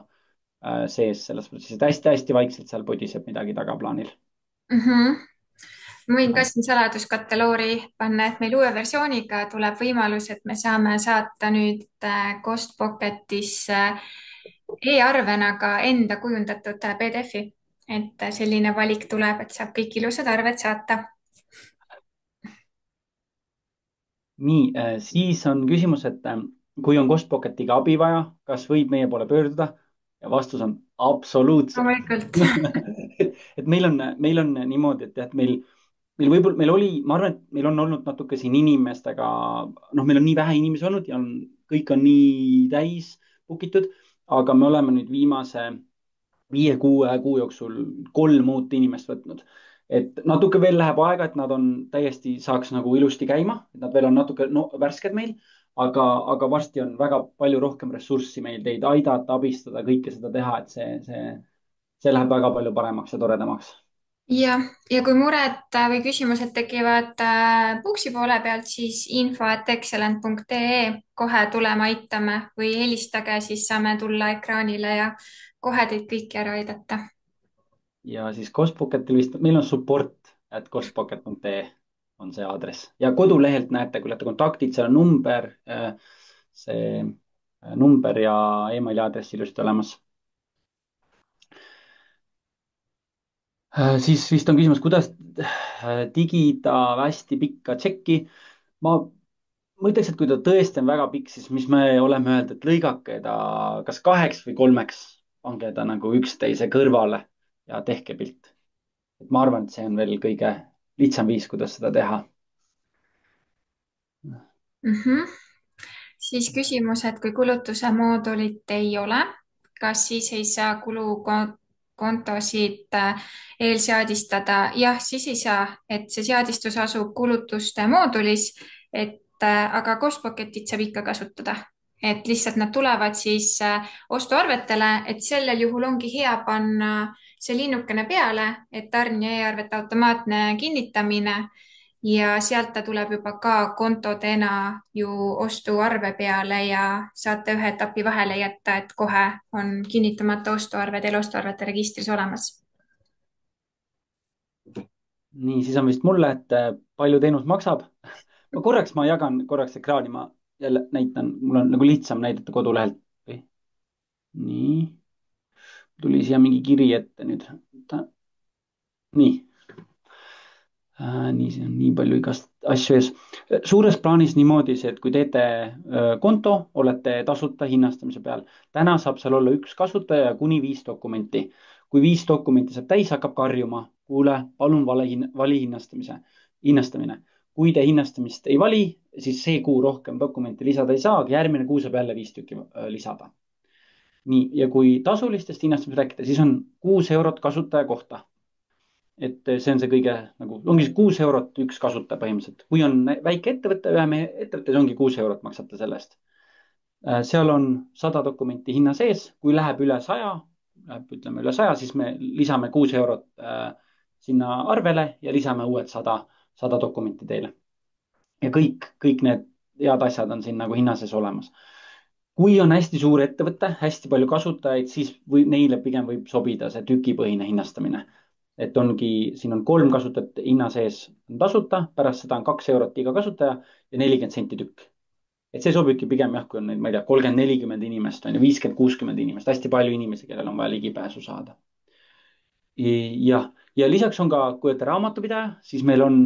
sees selles protsessis, et hästi-hästi vaikselt seal podiseb midagi tagaplaanil. Mm -hmm. ma võin ka ja siin saladuskataloori panna, et meil uue versiooniga tuleb võimalus, et me saame saata nüüd Costpocketisse e-arvena ka enda kujundatud PDF-i. et selline valik tuleb, et saab kõik ilusad arved saata. nii, siis on küsimus, et kui on Costpocketiga abi vaja, kas võib meie poole pöörduda? ja vastus on absoluutselt. loomulikult. et meil on niimoodi, et jah, et meil võib-olla, meil oli, ma arvan, et meil on olnud natuke siin inimestega, noh, meil on nii vähe inimesi olnud ja kõik on nii täis book itud, aga me oleme nüüd viimase 5-6 kuu jooksul 3 uut inimest võtnud. et natuke veel läheb aega, et nad on täiesti, saaks nagu ilusti käima, et nad veel on natuke no, värsked meil, aga varsti on väga palju rohkem ressurssi meil teid aidata, abistada, kõike seda teha, et see läheb väga palju paremaks ja toredamaks. ja kui mured või küsimused tekivad Puuksi poole pealt, siis info@excellent.ee, kohe tulema aitame või helistage, siis saame tulla ekraanile ja kohe teid kõiki ära aidata. ja siis Costpocketil vist, meil on support@costpocket.ee on see aadress ja kodulehelt näete, kui lähete kontaktid, seal on number, see number ja emaili aadress ilusti olemas. siis vist on küsimus, kuidas digida hästi pikka tšekki. ma, ma ütleks, et kui ta tõesti on väga pikk, siis mis me oleme öelnud, et lõigake ta kas 2 või 3, pange ta nagu üksteise kõrvale ja tehke pilt. et ma arvan, et see on veel kõige lihtsam viis, kuidas seda teha. Mhm. Siis küsimus, et kui kulutuse moodulit ei ole, kas siis ei saa kulukontosid eelseadistada? jah, siis ei saa, et see seadistus asub kulutuste moodulis, et aga Costpocketit saab ikka kasutada. et lihtsalt nad tulevad siis ostuarvetele, et sellel juhul ongi hea panna see linnukene peale, et tarnija e-arvete automaatne kinnitamine ja sealt ta tuleb juba ka kontodena ju ostuarve peale ja saate ühe etapi vahele jätta, et kohe on kinnitamata ostuarved eluostuarvete registris olemas. nii, siis on vist mulle, et palju teenus maksab. ma jagan korraks ekraani, ma jälle näitan, mul on nagu lihtsam näidata kodulehelt. nii, tuli siia mingi kiri ette nüüd. nii nii, siin on nii palju igast asju ees. suures plaanis niimoodi see, et kui teete konto, olete tasuta hinnastamise peal. täna saab seal olla üks kasutaja ja kuni 5 dokumenti. kui 5 dokumenti saab täis, hakkab karjuma. kuule, palun vali hinnastamine. kui te hinnastamist ei vali, siis see kuu rohkem dokumente lisada ei saa, aga järgmine kuu saab jälle 5 tükki lisada. nii, ja kui tasulistest hinnastamist rääkida, siis on 6 eurot kasutaja kohta. et see on see kõige nagu, ongi see 6 eurot üks kasutaja põhimõtteliselt. kui on väike ettevõte, ühe mehe ettevõte, siis ongi 6 eurot maksate selle eest. seal on 100 dokumenti hinna sees, kui läheb üle 100, ütleme üle 100, siis me lisame 6 eurot sinna arvele ja lisame uued 100 dokumenti teile. ja kõik need head asjad on siin nagu hinna sees olemas. kui on hästi suur ettevõte, hästi palju kasutajaid, siis neile pigem võib sobida see tükipõhine hinnastamine. et ongi, siin on 3 kasutajat hinna sees on tasuta, pärast seda on 2 eurot iga kasutaja ja 40 senti tükk. et see sobibki pigem jah, kui on neid, ma ei tea, 30-40 inimest on ju, 50-60 inimest, hästi palju inimesi, kellel on vaja ligipääsu saada. jah, ja lisaks on ka, kui olete raamatupidaja, siis meil on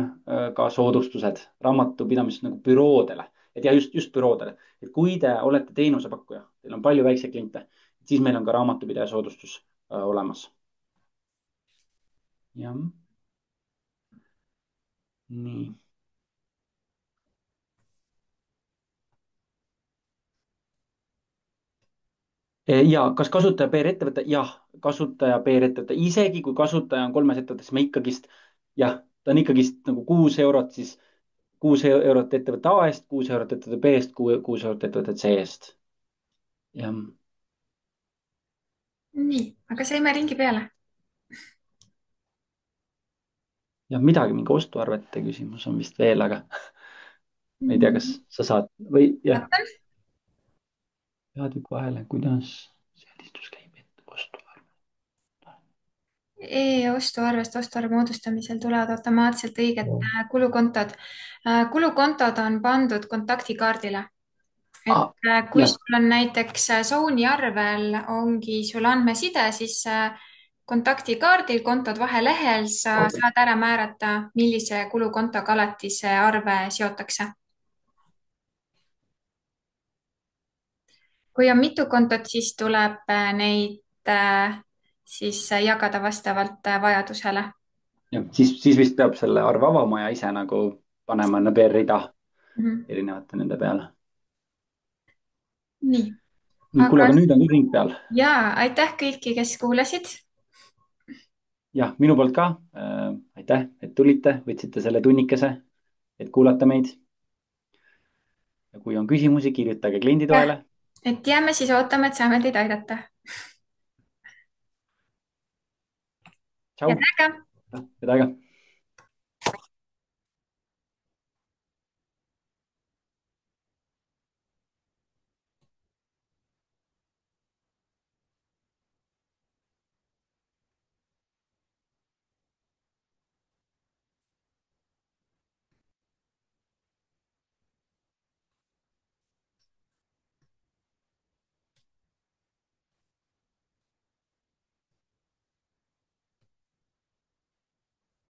ka soodustused raamatupidamist nagu büroodele, et ja just büroodele, et kui te olete teenusepakkuja, teil on palju väikseid kliente, siis meil on ka raamatupidaja soodustus olemas. jah, nii. ja kas kasutaja PR-ettevõte? jah, kasutaja PR-ettevõte, isegi kui kasutaja on 3 ettevõttes, me ikkagist, jah, ta on ikkagist nagu 6 eurot, siis 6 eurot ettevõtte A eest, 6 eurot ettevõtte B eest, 6 eurot ettevõtte C eest. jah, nii, aga saime ringi peale. ja midagi, mingi ostuarvete küsimus on vist veel, aga ma ei tea, kas sa saad või jah, vaatan. peatükk vahele, kuidas seadistus käib ette ostuarve. E-ostuarvest ostuarve moodustamisel tulevad automaatselt õiged kulukontod. kulukontod on pandud kontaktikaardile. et Ah, kui jah, sul on näiteks Sony arvel ongi sul andmeside, siis kontaktikaardil kontod vahelehel sa saad ära määrata, millise kulukontoga alatise arve seotakse. kui on mitu kontot, siis tuleb neid siis jagada vastavalt vajadusele. jah, siis vist peab selle arve avama ja ise nagu panema NBR-rida Mhm. erinevate nende peale. nii, nii, kuule, aga aga nüüd on küll ring peal. aitäh kõiki, kes kuulasid. jah, minu poolt ka aitäh, et tulite, võtsite selle tunnikese, et kuulata meid. ja kui on küsimusi, kirjutage jah, klienditoele. et jääme siis ootama, et saame teid aidata. tšau. head aega. head aega.